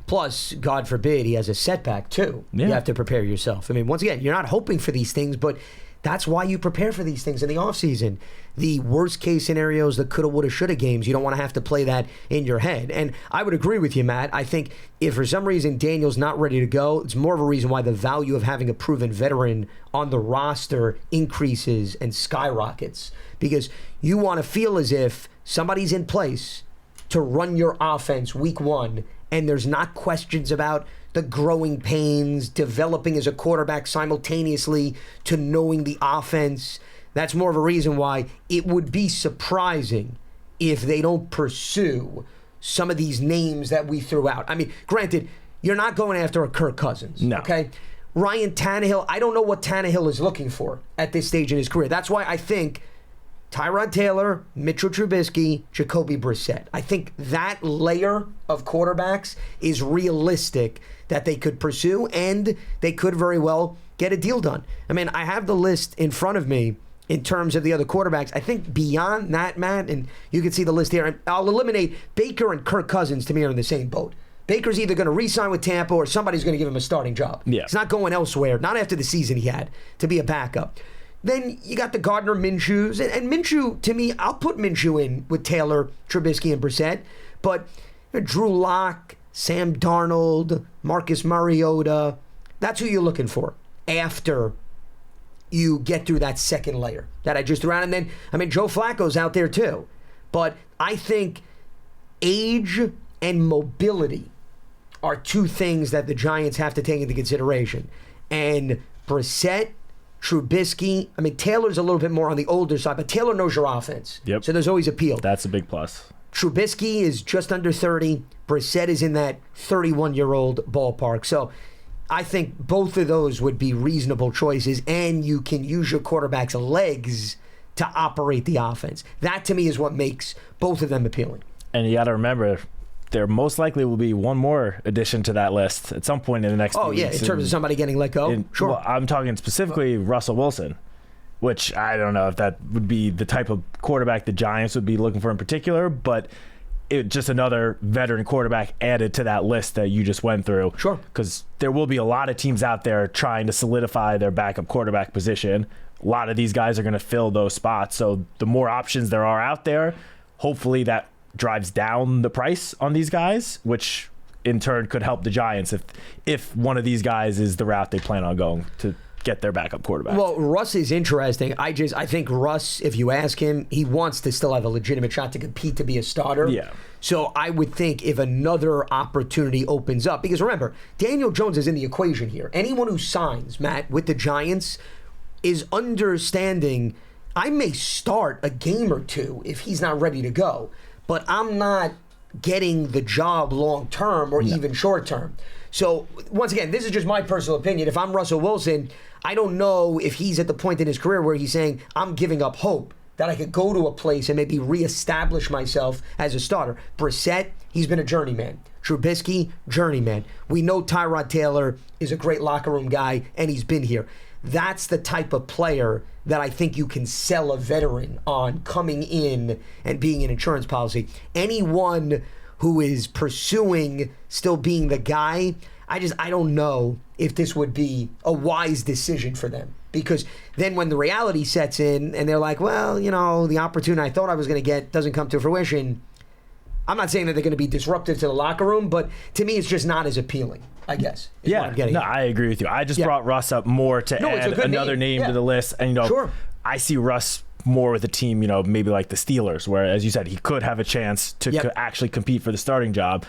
Plus, God forbid, he has a setback too. Yeah. You have to prepare yourself. I mean, once again, you're not hoping for these things, but that's why you prepare for these things in the offseason. The worst case scenarios, the coulda, woulda, shoulda games, you don't want to have to play that in your head. And I would agree with you, Matt. I think if for some reason Daniel's not ready to go, it's more of a reason why the value of having a proven veteran on the roster increases and skyrockets. Because you want to feel as if somebody's in place to run your offense week 1, and there's not questions about the growing pains, developing as a quarterback simultaneously to knowing the offense. That's more of a reason why it would be surprising if they don't pursue some of these names that we threw out. I mean, granted, you're not going after a Kirk Cousins. No. Okay? Ryan Tannehill, I don't know what Tannehill is looking for at this stage in his career. That's why I think Tyrod Taylor, Mitchell Trubisky, Jacoby Brissett. I think that layer of quarterbacks is realistic that they could pursue, and they could very well get a deal done. I mean, I have the list in front of me in terms of the other quarterbacks. I think beyond that, Matt, and you can see the list here, and I'll eliminate Baker and Kirk Cousins to me are in the same boat. Baker's either going to re-sign with Tampa or somebody's going to give him a starting job. Yeah. He's not going elsewhere, not after the season he had, to be a backup. Then you got the Gardner Minshew's. And Minshew, to me, I'll put Minshew in with Taylor, Trubisky, and Brissett. But Drew Lock, Sam Darnold, Marcus Mariota, that's who you're looking for after you get through that second layer that I just threw out. And then, I mean, Joe Flacco's out there too. But I think age and mobility are two things that the Giants have to take into consideration. And Brissett, Trubisky, I mean, Taylor's a little bit more on the older side, but Taylor knows your offense. Yep. So there's always appeal. That's a big plus. Trubisky is just under 30. Brissett is in that 31-year-old ballpark. So I think both of those would be reasonable choices, and you can use your quarterback's legs to operate the offense. That, to me, is what makes both of them appealing. And you got to remember, there most likely will be one more addition to that list at some point in the next few yeah, weeks. in terms of somebody getting let go? Sure. Well, I'm talking specifically Russell Wilson, which I don't know if that would be the type of quarterback the Giants would be looking for in particular, but just another veteran quarterback added to that list that you just went through. Sure. Because there will be a lot of teams out there trying to solidify their backup quarterback position. A lot of these guys are going to fill those spots. So the more options there are out there, hopefully that drives down the price on these guys, which in turn could help the Giants if one of these guys is the route they plan on going to get their backup quarterback. Well, Russ is interesting. I think Russ, if you ask him, he wants to still have a legitimate shot to compete to be a starter. Yeah. So I would think if another opportunity opens up, because remember, Daniel Jones is in the equation here. Anyone who signs, Matt, with the Giants is understanding I may start a game or two if he's not ready to go, but I'm not getting the job long term or even short term. So once again, this is just my personal opinion. If I'm Russell Wilson, I don't know if he's at the point in his career where he's saying, I'm giving up hope that I could go to a place and maybe reestablish myself as a starter. Brissett, he's been a journeyman. Trubisky, journeyman. We know Tyrod Taylor is a great locker room guy, and he's been here. That's the type of player that I think you can sell a veteran on coming in and being an insurance policy. Anyone who is pursuing still being the guy, I don't know if this would be a wise decision for them. Because then when the reality sets in and they're like, well, the opportunity I thought I was going to get doesn't come to fruition, I'm not saying that they're going to be disruptive to the locker room, but to me it's just not as appealing, I guess. I agree with you. I just brought Russ up more to add another name to the list. And, sure. I see Russ more with a team, maybe like the Steelers, where, as you said, he could have a chance to actually compete for the starting job.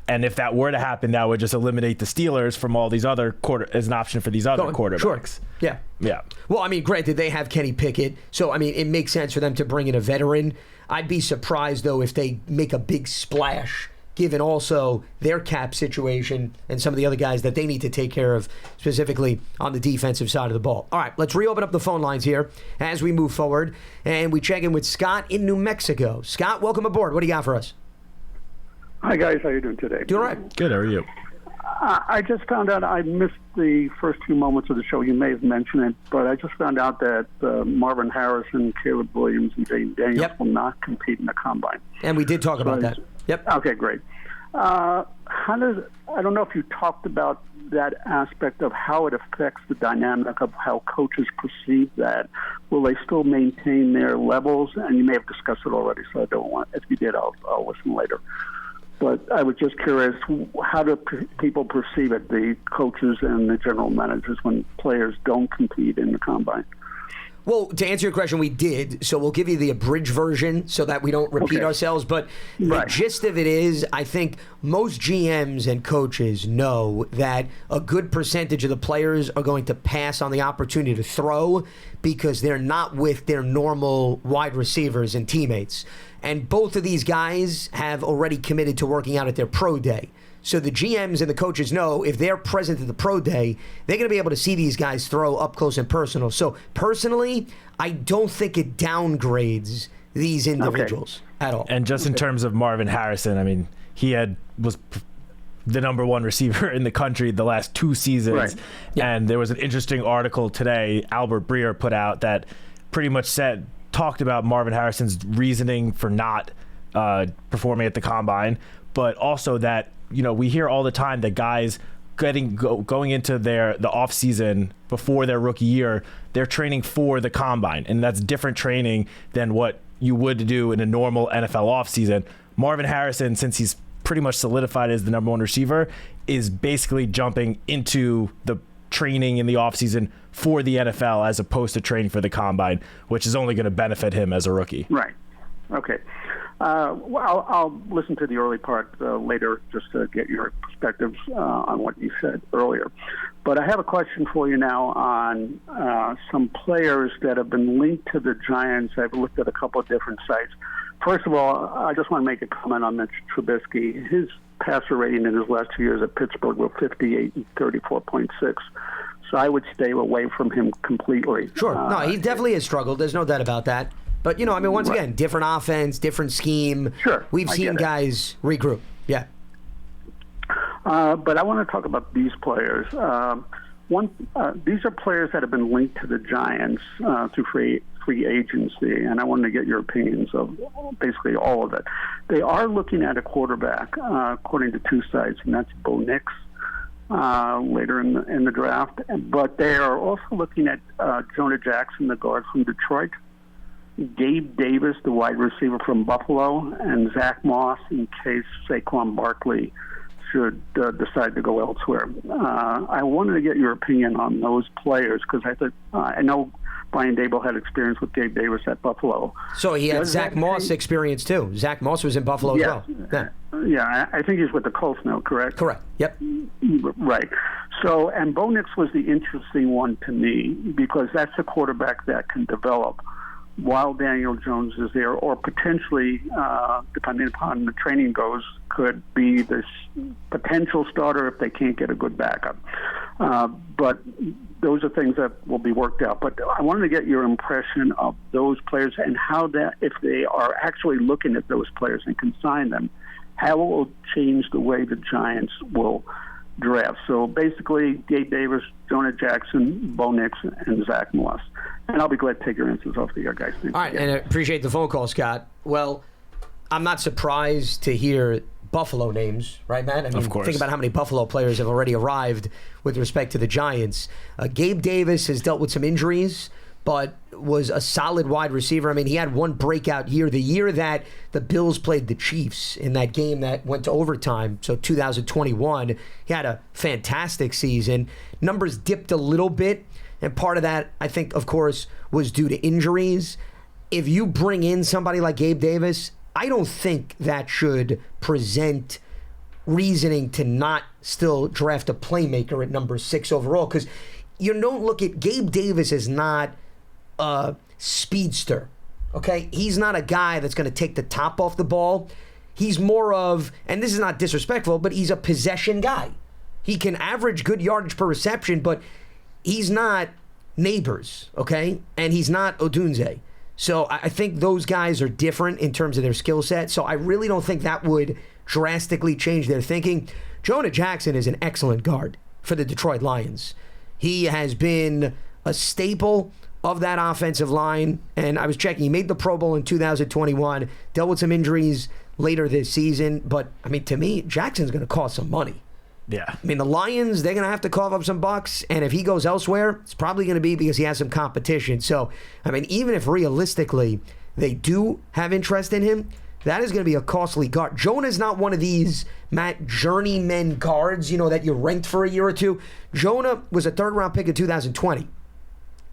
And if that were to happen, that would just eliminate the Steelers from all these other as an option for these other quarterbacks. Sure. Yeah. Yeah. Well, I mean, granted, they have Kenny Pickett, so, I mean, it makes sense for them to bring in a veteran. I'd be surprised, though, if they make a big splash, given also their cap situation and some of the other guys that they need to take care of, specifically on the defensive side of the ball. All right, let's reopen up the phone lines here as we move forward, and we check in with Scott in New Mexico. Scott, welcome aboard. What do you got for us? Hi, guys. How you doing today? Doing all right. Good. How are you? I just found out I missed the first few moments of the show. You may have mentioned it, but I just found out that Marvin Harrison, Caleb Williams, and Jaden Daniels will not compete in the Combine. And we did talk about that. Yep. Okay, great. I don't know if you talked about that aspect of how it affects the dynamic of how coaches perceive that. Will they still maintain their levels? And you may have discussed it already, so I don't want. If you did, I'll listen later. But I was just curious, how do people perceive it, the coaches and the general managers, when players don't compete in the Combine? Well, to answer your question, we did. So we'll give you the abridged version so that we don't repeat ourselves. But the gist of it is, I think most GMs and coaches know that a good percentage of the players are going to pass on the opportunity to throw because they're not with their normal wide receivers and teammates. And both of these guys have already committed to working out at their pro day. So the GMs and the coaches know if they're present at the pro day, they're going to be able to see these guys throw up close and personal. So personally, I don't think it downgrades these individuals at all. And just in terms of Marvin Harrison, I mean, he was the number one receiver in the country the last 2 seasons. Right. Yeah. And there was an interesting article today Albert Breer put out that pretty much talked about Marvin Harrison's reasoning for not performing at the combine, but also that, we hear all the time that guys going into the off season before their rookie year, they're training for the combine, and that's different training than what you would do in a normal NFL offseason. Marvin Harrison, since he's pretty much solidified as the number one receiver, is basically jumping into the training in the offseason for the NFL as opposed to training for the combine, which is only going to benefit him as a rookie. Right. Okay. Well, I'll listen to the early part later just to get your perspectives on what you said earlier. But I have a question for you now on some players that have been linked to the Giants. I've looked at a couple of different sites. First of all, I just want to make a comment on Mitch Trubisky. His passer rating in his last 2 years at Pittsburgh were 58 and 34.6. So I would stay away from him completely. Sure. No, he definitely has struggled. There's no doubt about that. But, once again, different offense, different scheme. Sure. We've seen guys regroup. Yeah. But I want to talk about these players. These are players that have been linked to the Giants through free agency, and I wanted to get your opinions of basically all of it. They are looking at a quarterback, according to 2 sites, and that's Bo Nix later in the draft. But they are also looking at Jonah Jackson, the guard from Detroit, Gabe Davis, the wide receiver from Buffalo, and Zach Moss in case Saquon Barkley should decide to go elsewhere. I wanted to get your opinion on those players because I know Brian Daboll had experience with Gabe Davis at Buffalo. So he had Zach Moss experience too. Zach Moss was in Buffalo as well. Yeah, I think he's with the Colts now, correct? Correct. Yep. Right. So, and Bo Nix was the interesting one to me because that's a quarterback that can develop while Daniel Jones is there, or potentially, depending upon the training goes, could be this potential starter if they can't get a good backup. But those are things that will be worked out. But I wanted to get your impression of those players and how that, if they are actually looking at those players and can sign them, how it will change the way the Giants will draft. So basically, Gabe Davis, Jonah Jackson, Bo Nix, and Zach Moss. And I'll be glad to take your answers off the air, guys. All right, and I appreciate the phone call, Scott. Well, I'm not surprised to hear Buffalo names, right, Matt? I mean, of course. Think about how many Buffalo players have already arrived with respect to the Giants. Gabe Davis has dealt with some injuries, but was a solid wide receiver. I mean, he had one breakout year, the year that the Bills played the Chiefs in that game that went to overtime, so 2021. He had a fantastic season. Numbers dipped a little bit, and part of that, I think, of course, was due to injuries. If you bring in somebody like Gabe Davis, I don't think that should present reasoning to not still draft a playmaker at number 6 overall, because you don't look at Gabe Davis as not a speedster, okay? He's not a guy that's going to take the top off the ball. He's more of, and this is not disrespectful, but he's a possession guy. He can average good yardage per reception, but he's not Neighbors, okay? And he's not Odunze. So I think those guys are different in terms of their skill set. So I really don't think that would drastically change their thinking. Jonah Jackson is an excellent guard for the Detroit Lions. He has been a staple of that offensive line. And I was checking, he made the Pro Bowl in 2021, dealt with some injuries later this season. But, I mean, to me, Jackson's going to cost some money. Yeah. I mean, the Lions, they're going to have to cough up some bucks, and if he goes elsewhere, it's probably going to be because he has some competition. So, I mean, even if realistically they do have interest in him, that is going to be a costly guard. Jonah's not one of these, Matt, journeyman guards, that you ranked for a year or two. Jonah was a third-round pick in 2020.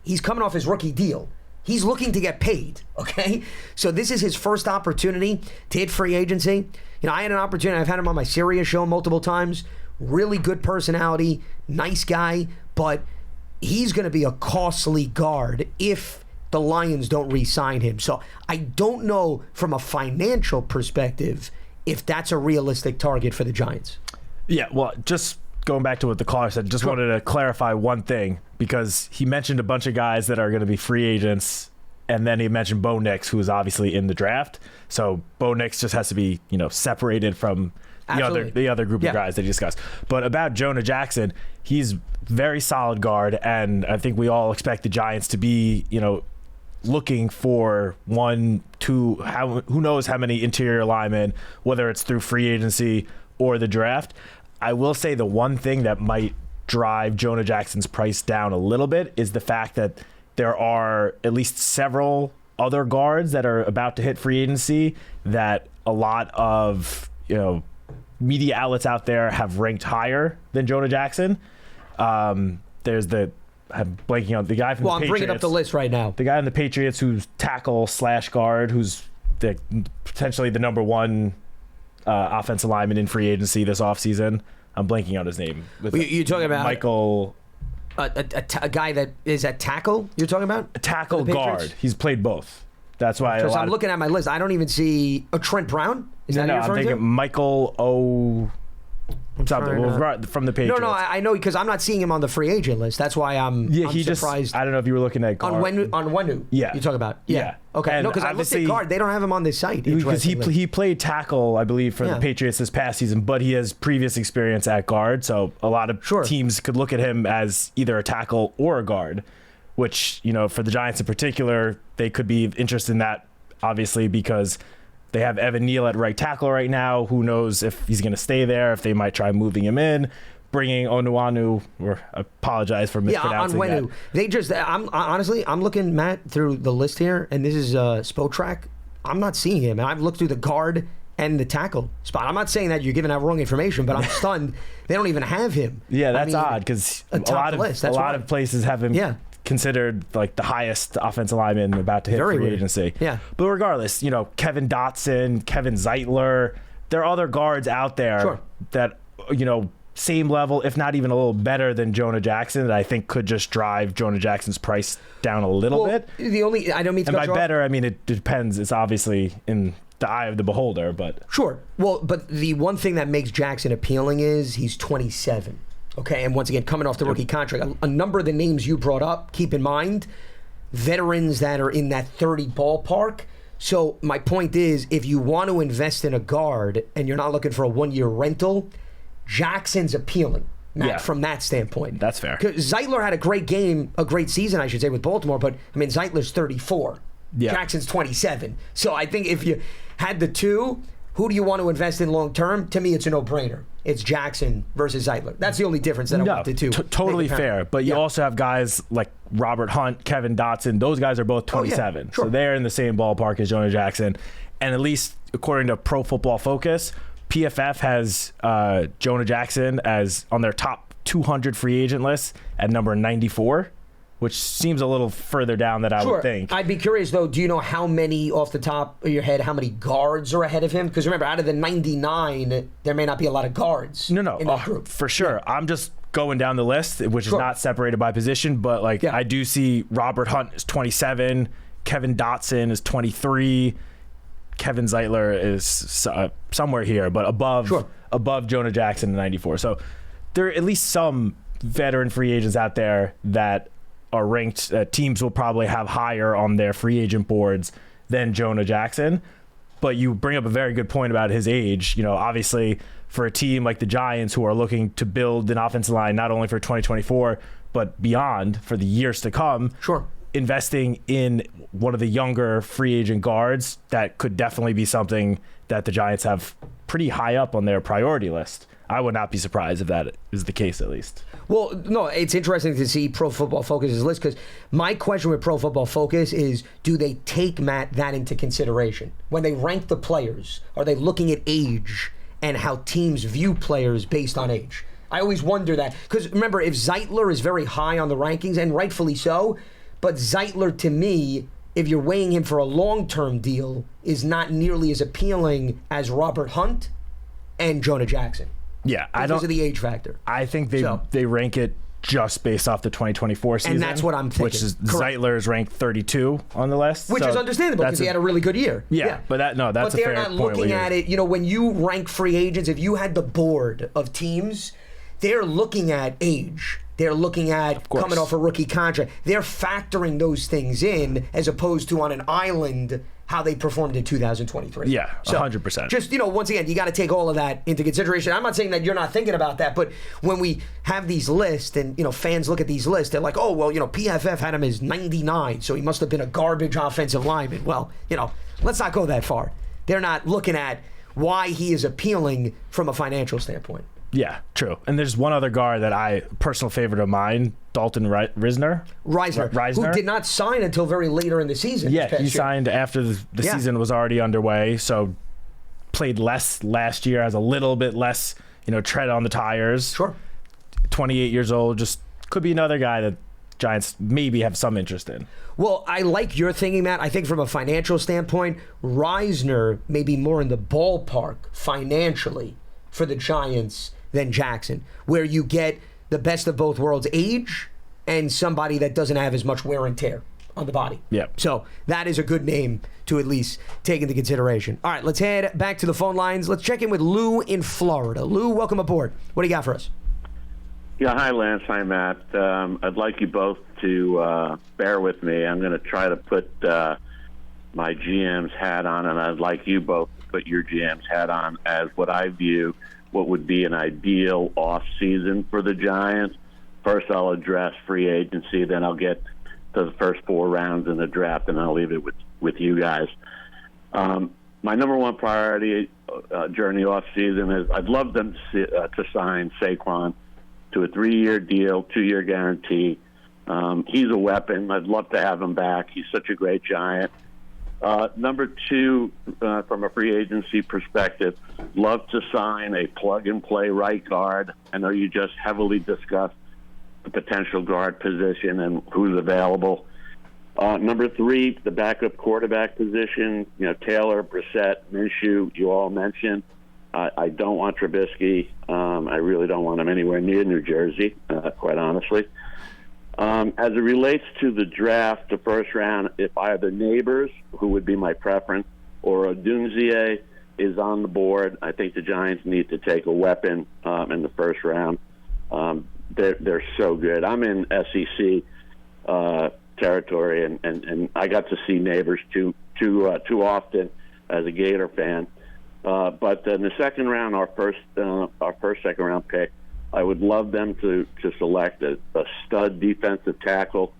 He's coming off his rookie deal. He's looking to get paid, okay? So this is his first opportunity to hit free agency. I had an opportunity. I've had him on my Sirius show multiple times. Really good personality, nice guy, but he's going to be a costly guard if the Lions don't re-sign him. So I don't know from a financial perspective if that's a realistic target for the Giants. Yeah, well, just going back to what the caller said, just wanted to clarify one thing, because he mentioned a bunch of guys that are going to be free agents, and then he mentioned Bo Nix, who is obviously in the draft. So Bo Nix just has to be, separated from the other group of guys that he discussed. But about Jonah Jackson, he's very solid guard, and I think we all expect the Giants to be, looking for 1, 2, who knows how many interior linemen, whether it's through free agency or the draft. I will say the one thing that might drive Jonah Jackson's price down a little bit is the fact that there are at least several other guards that are about to hit free agency that a lot of media outlets out there have ranked higher than Jonah Jackson. There's I'm blanking on the guy from the Patriots. I'm bringing up the list right now. The guy in the Patriots who's tackle/guard, who's potentially the number 1 offensive lineman in free agency this offseason. I'm blanking on his name. You're talking about Michael... A guy that is at tackle, you're talking about? A tackle guard. He's played both. That's why I'm looking at my list. I don't even see Trent Brown. Is that who you're referring to? I'm thinking Michael O. Something from the Patriots. No, I know, because I'm not seeing him on the free agent list. That's why I'm surprised. I don't know if you were looking at guard. On Wenu. Yeah. You're talking about? Yeah. Okay. And no, because I looked at guard. They don't have him on this site. Because he played tackle, I believe, for the Patriots this past season, but he has previous experience at guard. So a lot of teams could look at him as either a tackle or a guard, which, for the Giants in particular, they could be interested in that, obviously, because they have Evan Neal at right tackle right now. Who knows if he's going to stay there, if they might try moving him in, bringing Onuanu, or I apologize for mispronouncing that. They just, I'm looking, Matt, through the list here, and this is Spotrac. I'm not seeing him. And I've looked through the guard and the tackle spot. I'm not saying that you're giving out wrong information, but I'm stunned. They don't even have him. Yeah, that's odd, because a lot of places have him considered like the highest offensive lineman about to hit free agency. Yeah. But regardless, Kevin Dotson, Kevin Zeitler, there are other guards out there that, same level, if not even a little better than Jonah Jackson, that I think could just drive Jonah Jackson's price down a little bit. I don't mean to. And by better, I mean it depends. It's obviously in the eye of the beholder, but sure. Well, but the one thing that makes Jackson appealing is he's 27. Okay, and once again, coming off the rookie contract, a number of the names you brought up, keep in mind, veterans that are in that 30 ballpark. So my point is, if you want to invest in a guard and you're not looking for a 1-year rental, Jackson's appealing, Matt, from that standpoint. That's fair. Because Zeitler had a great season, I should say, with Baltimore, but, Zeitler's 34. Yeah. Jackson's 27. So I think if you had the two, who do you want to invest in long term? To me, it's a no-brainer. It's Jackson versus Zeitler. That's the only difference that I wanted to. Totally fair. But you also have guys like Robert Hunt, Kevin Dotson. Those guys are both 27. So they're in the same ballpark as Jonah Jackson. And at least according to Pro Football Focus, PFF has Jonah Jackson as on their top 200 free agent list at number 94. Which seems a little further down than I would think. I'd be curious, though, do you know how many off the top of your head, how many guards are ahead of him? Because remember, out of the 99, there may not be a lot of guards in that group. For sure. Yeah. I'm just going down the list, which is not separated by position, but I do see Robert Hunt is 27, Kevin Dotson is 23, Kevin Zeitler is somewhere here, but above Jonah Jackson at 94. So there are at least some veteran free agents out there that are ranked, teams will probably have higher on their free agent boards than Jonah Jackson. But you bring up a very good point about his age. Obviously for a team like the Giants who are looking to build an offensive line not only for 2024 but beyond for the years to come, investing in one of the younger free agent guards, that could definitely be something that the Giants have pretty high up on their priority list. I would not be surprised if that is the case, at least. Well, no, it's interesting to see Pro Football Focus's list, because my question with Pro Football Focus is, do they take, Matt, that into consideration? When they rank the players, are they looking at age and how teams view players based on age? I always wonder that, because remember, if Zeitler is very high on the rankings, and rightfully so, but Zeitler, to me, if you're weighing him for a long-term deal, is not nearly as appealing as Robert Hunt and Jonah Jackson. Yeah, because of the age factor. I think they rank it just based off the 2024 season. And that's what I'm thinking. Which is Correct. Zeitler is ranked 32 on the list. Which is understandable because he had a really good year. Yeah, but that's but a fair they're not point. looking at it, when you rank free agents, if you had the board of teams, they're looking at age. They're looking at coming off a rookie contract. They're factoring those things in as opposed to on an island how they performed in 2023. Yeah, so 100%. Just, once again, you got to take all of that into consideration. I'm not saying that you're not thinking about that, but when we have these lists and, fans look at these lists, they're like, oh, well, PFF had him as 99, so he must have been a garbage offensive lineman. Well, let's not go that far. They're not looking at why he is appealing from a financial standpoint. Yeah, true. And there's one other guard that personal favorite of mine, Dalton Risner, who did not sign until very later in the season. Yeah, he signed after the season was already underway, so played less last year, has a little bit less, tread on the tires. Sure. 28 years old, just could be another guy that Giants maybe have some interest in. Well, I like your thinking, Matt. I think from a financial standpoint, Risner may be more in the ballpark financially for the Giants than Jackson, where you get the best of both worlds, age and somebody that doesn't have as much wear and tear on the body. Yeah. So that is a good name to at least take into consideration. All right, let's head back to the phone lines. Let's check in with Lou in Florida. Lou, welcome aboard. What do you got for us? Yeah, hi, Lance. Hi, Matt. I'd like you both to bear with me. I'm going to try to put my GM's hat on, and I'd like you both to put your GM's hat on as what I view what would be an ideal off-season for the Giants. First, I'll address free agency, then I'll get to the first 4 rounds in the draft, and I'll leave it with you guys. My number one priority during the off-season is I'd love them to sign Saquon to a 3-year deal, 2-year guarantee. He's a weapon. I'd love to have him back. He's such a great Giant. Number 2, from a free agency perspective, love to sign a plug-and-play right guard. I know you just heavily discussed the potential guard position and who's available. Number 3, the backup quarterback position. Taylor, Brissett, Minshew, you all mentioned. I don't want Trubisky. I really don't want him anywhere near New Jersey, quite honestly. As it relates to the draft, the first round, if either Neighbors, who would be my preference, or Odunze is on the board, I think the Giants need to take a weapon in the first round. They're so good. I'm in SEC territory, and I got to see Neighbors too often as a Gator fan. But in the second round, our first second round pick, I would love them to select a stud defensive tackle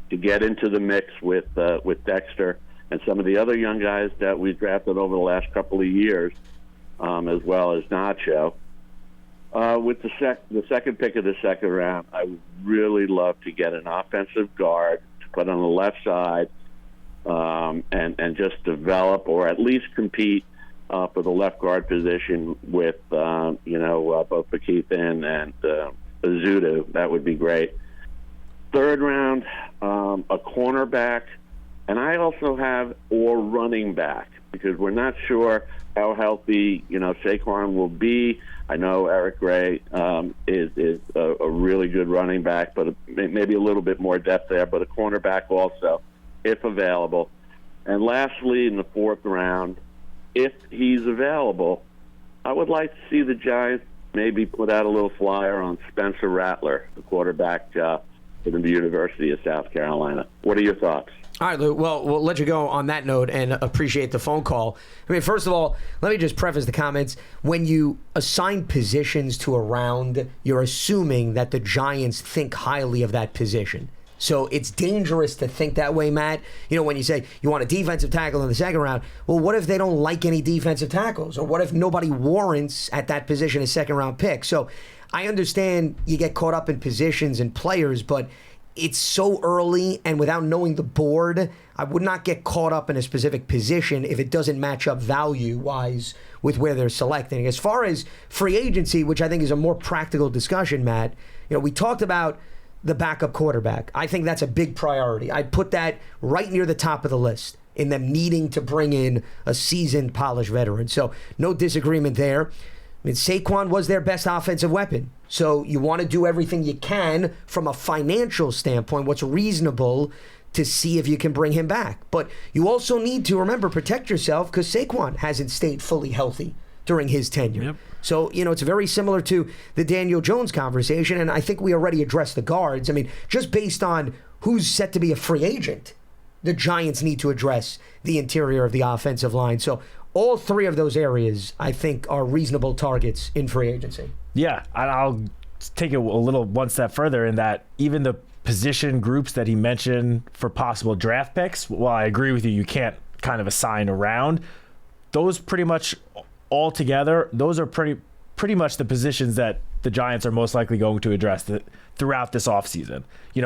to get into the mix with Dexter and some of the other young guys that we drafted over the last couple of years, as well as Nacho. With the second pick of the second round, I would really love to get an offensive guard to put on the left side and just develop or at least compete for the left guard position with, both Bakithan and Azudu. That would be great. Third round, a cornerback, and I also have running back because we're not sure how healthy, Saquon will be. I know Eric Gray is a really good running back, but maybe a little bit more depth there, but a cornerback also, if available. And lastly, in the fourth round, if he's available, I would like to see the Giants maybe put out a little flyer on Spencer Rattler, the quarterback for the University of South Carolina. What are your thoughts? All right, Lou. Well, we'll let you go on that note and appreciate the phone call. I mean, first of all, let me just preface the comments. When you assign positions to a round, you're assuming that the Giants think highly of that position. So it's dangerous to think that way, Matt. When you say you want a defensive tackle in the second round, well, what if they don't like any defensive tackles? Or what if nobody warrants at that position a second-round pick? So I understand you get caught up in positions and players, but it's so early, and without knowing the board, I would not get caught up in a specific position if it doesn't match up value-wise with where they're selecting. As far as free agency, which I think is a more practical discussion, Matt, we talked about the backup quarterback. I think that's a big priority. I'd put that right near the top of the list in them needing to bring in a seasoned, polished veteran. So no disagreement there. I mean, Saquon was their best offensive weapon. So you want to do everything you can from a financial standpoint, what's reasonable to see if you can bring him back. But you also need to, remember, protect yourself because Saquon hasn't stayed fully healthy during his tenure. Yep. So, it's very similar to the Daniel Jones conversation, and I think we already addressed the guards. I mean, just based on who's set to be a free agent, the Giants need to address the interior of the offensive line. So all three of those areas, I think, are reasonable targets in free agency. Yeah, and I'll take it a little one step further in that even the position groups that he mentioned for possible draft picks, while I agree with you, you can't kind of assign around, those pretty much all together, those are pretty much the positions that the Giants are most likely going to address throughout this offseason.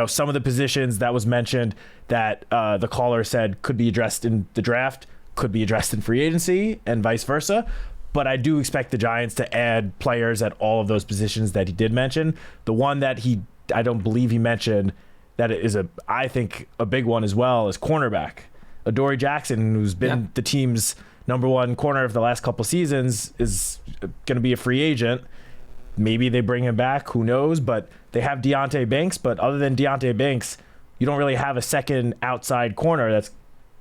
Some of the positions that was mentioned that the caller said could be addressed in the draft, could be addressed in free agency and vice versa. But I do expect the Giants to add players at all of those positions that he did mention. The one that I don't believe he mentioned that is I think a big one as well is cornerback. Adoree Jackson, who's been the team's number one corner of the last couple seasons, is going to be a free agent. Maybe they bring him back, who knows? But they have Deonte Banks, but other than Deonte Banks, you don't really have a second outside corner that's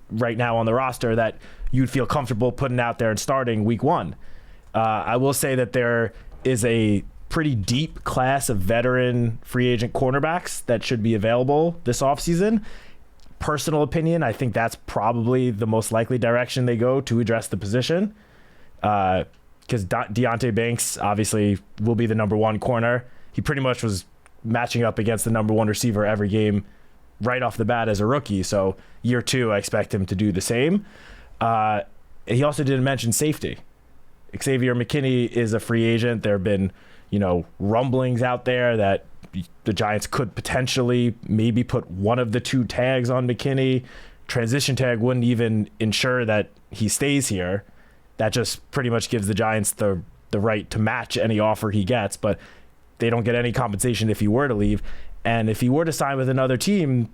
right now on the roster that you'd feel comfortable putting out there and starting week one. I will say that there is a pretty deep class of veteran free agent cornerbacks that should be available this offseason. Personal opinion, I think that's probably the most likely direction they go to address the position. Because Deonte Banks obviously will be the number one corner. He pretty much was matching up against the number one receiver every game right off the bat as a rookie. So year two, I expect him to do the same. He also didn't mention safety. Xavier McKinney is a free agent. There have been, rumblings out there that the Giants could potentially maybe put one of the two tags on McKinney. Transition tag wouldn't even ensure that he stays here. That just pretty much gives the Giants the right to match any offer he gets, but they don't get any compensation if he were to leave. And if he were to sign with another team,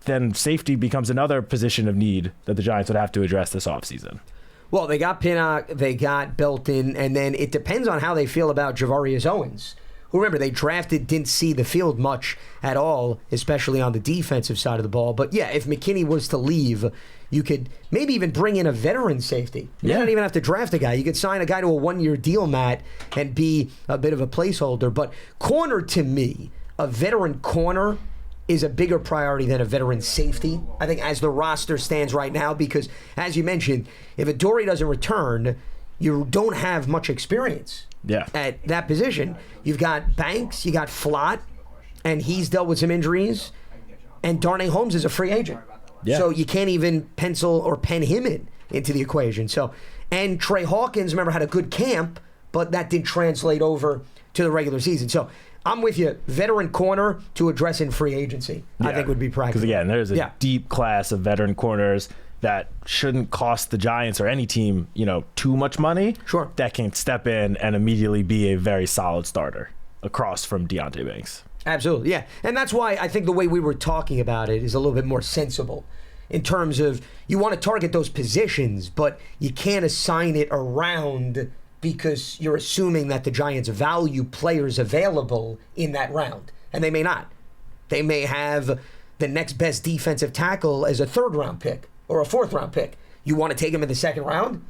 then safety becomes another position of need that the Giants would have to address this offseason. Well, they got Pinnock, they got Belton, and then it depends on how they feel about Javarius Owens, who, remember, they drafted, didn't see the field much at all, especially on the defensive side of the ball. But yeah, if McKinney was to leave, you could maybe even bring in a veteran safety. You don't even have to draft a guy. You could sign a guy to a one-year deal, Matt, and be a bit of a placeholder. But corner, to me, a veteran corner is a bigger priority than a veteran safety, I think, as the roster stands right now, because, as you mentioned, if Adoree doesn't return, you don't have much experience at that position. You've got Banks, you got Flott, and he's dealt with some injuries, and Darnay Holmes is a free agent. So you can't even pencil or pen him into the equation. So, and Trey Hawkins, remember, had a good camp, but that didn't translate over to the regular season. So I'm with you. Veteran corner to address in free agency, I think would be practical. Because, again, there's a deep class of veteran corners that shouldn't cost the Giants or any team, too much money. Sure. That can step in and immediately be a very solid starter across from Deonte Banks. Absolutely, yeah. And that's why I think the way we were talking about it is a little bit more sensible in terms of you want to target those positions, but you can't assign it around because you're assuming that the Giants value players available in that round. And they may not. They may have the next best defensive tackle as a third-round pick or a fourth-round pick. You want to take him in the second round?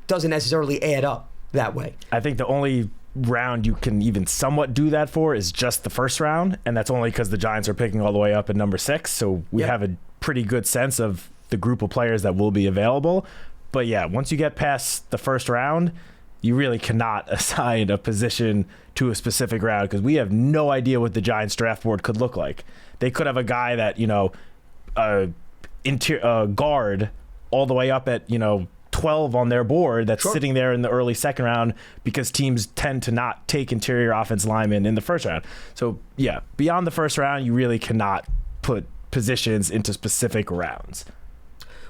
Doesn't necessarily add up that way. I think the only round you can even somewhat do that for is just the first round, and that's only because the Giants are picking all the way up at number 6, so we have a pretty good sense of the group of players that will be available. But yeah, once you get past the first round, you really cannot assign a position to a specific round because we have no idea what the Giants draft board could look like. They could have a guy that, guard all the way up at, 12 on their board that's sitting there in the early second round because teams tend to not take interior offense linemen in the first round. So, yeah, beyond the first round, you really cannot put positions into specific rounds.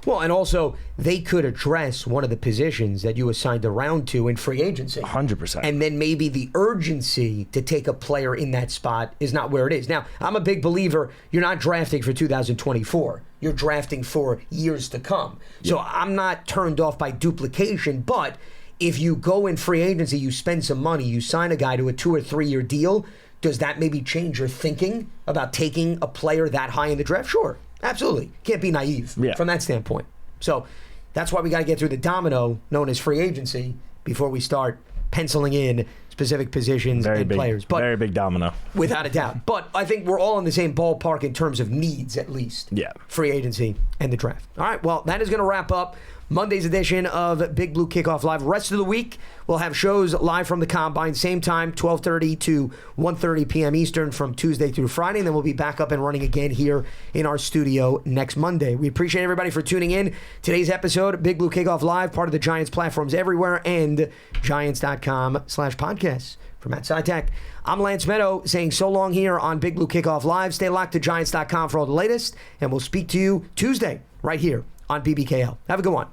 Well, and also, they could address one of the positions that you assigned a round to in free agency. 100%. And then maybe the urgency to take a player in that spot is not where it is. Now, I'm a big believer, you're not drafting for 2024. You're drafting for years to come. So I'm not turned off by duplication, but if you go in free agency, you spend some money, you sign a guy to a 2 or 3 year deal, does that maybe change your thinking about taking a player that high in the draft? Sure, absolutely. Can't be naive from that standpoint. So that's why we got to get through the domino known as free agency before we start penciling in specific positions and players. But very big domino. Without a doubt. But I think we're all in the same ballpark in terms of needs, at least. Yeah. Free agency and the draft. All right, well, that is going to wrap up Monday's edition of Big Blue Kickoff Live. Rest of the week, we'll have shows live from the Combine, same time, 12:30 to 1:30 p.m. Eastern from Tuesday through Friday, and then we'll be back up and running again here in our studio next Monday. We appreciate everybody for tuning in. Today's episode, Big Blue Kickoff Live, part of the Giants platforms everywhere, and Giants.com/podcasts. For Matt Citak, I'm Lance Medow saying so long here on Big Blue Kickoff Live. Stay locked to Giants.com for all the latest, and we'll speak to you Tuesday right here on BBKL. Have a good one.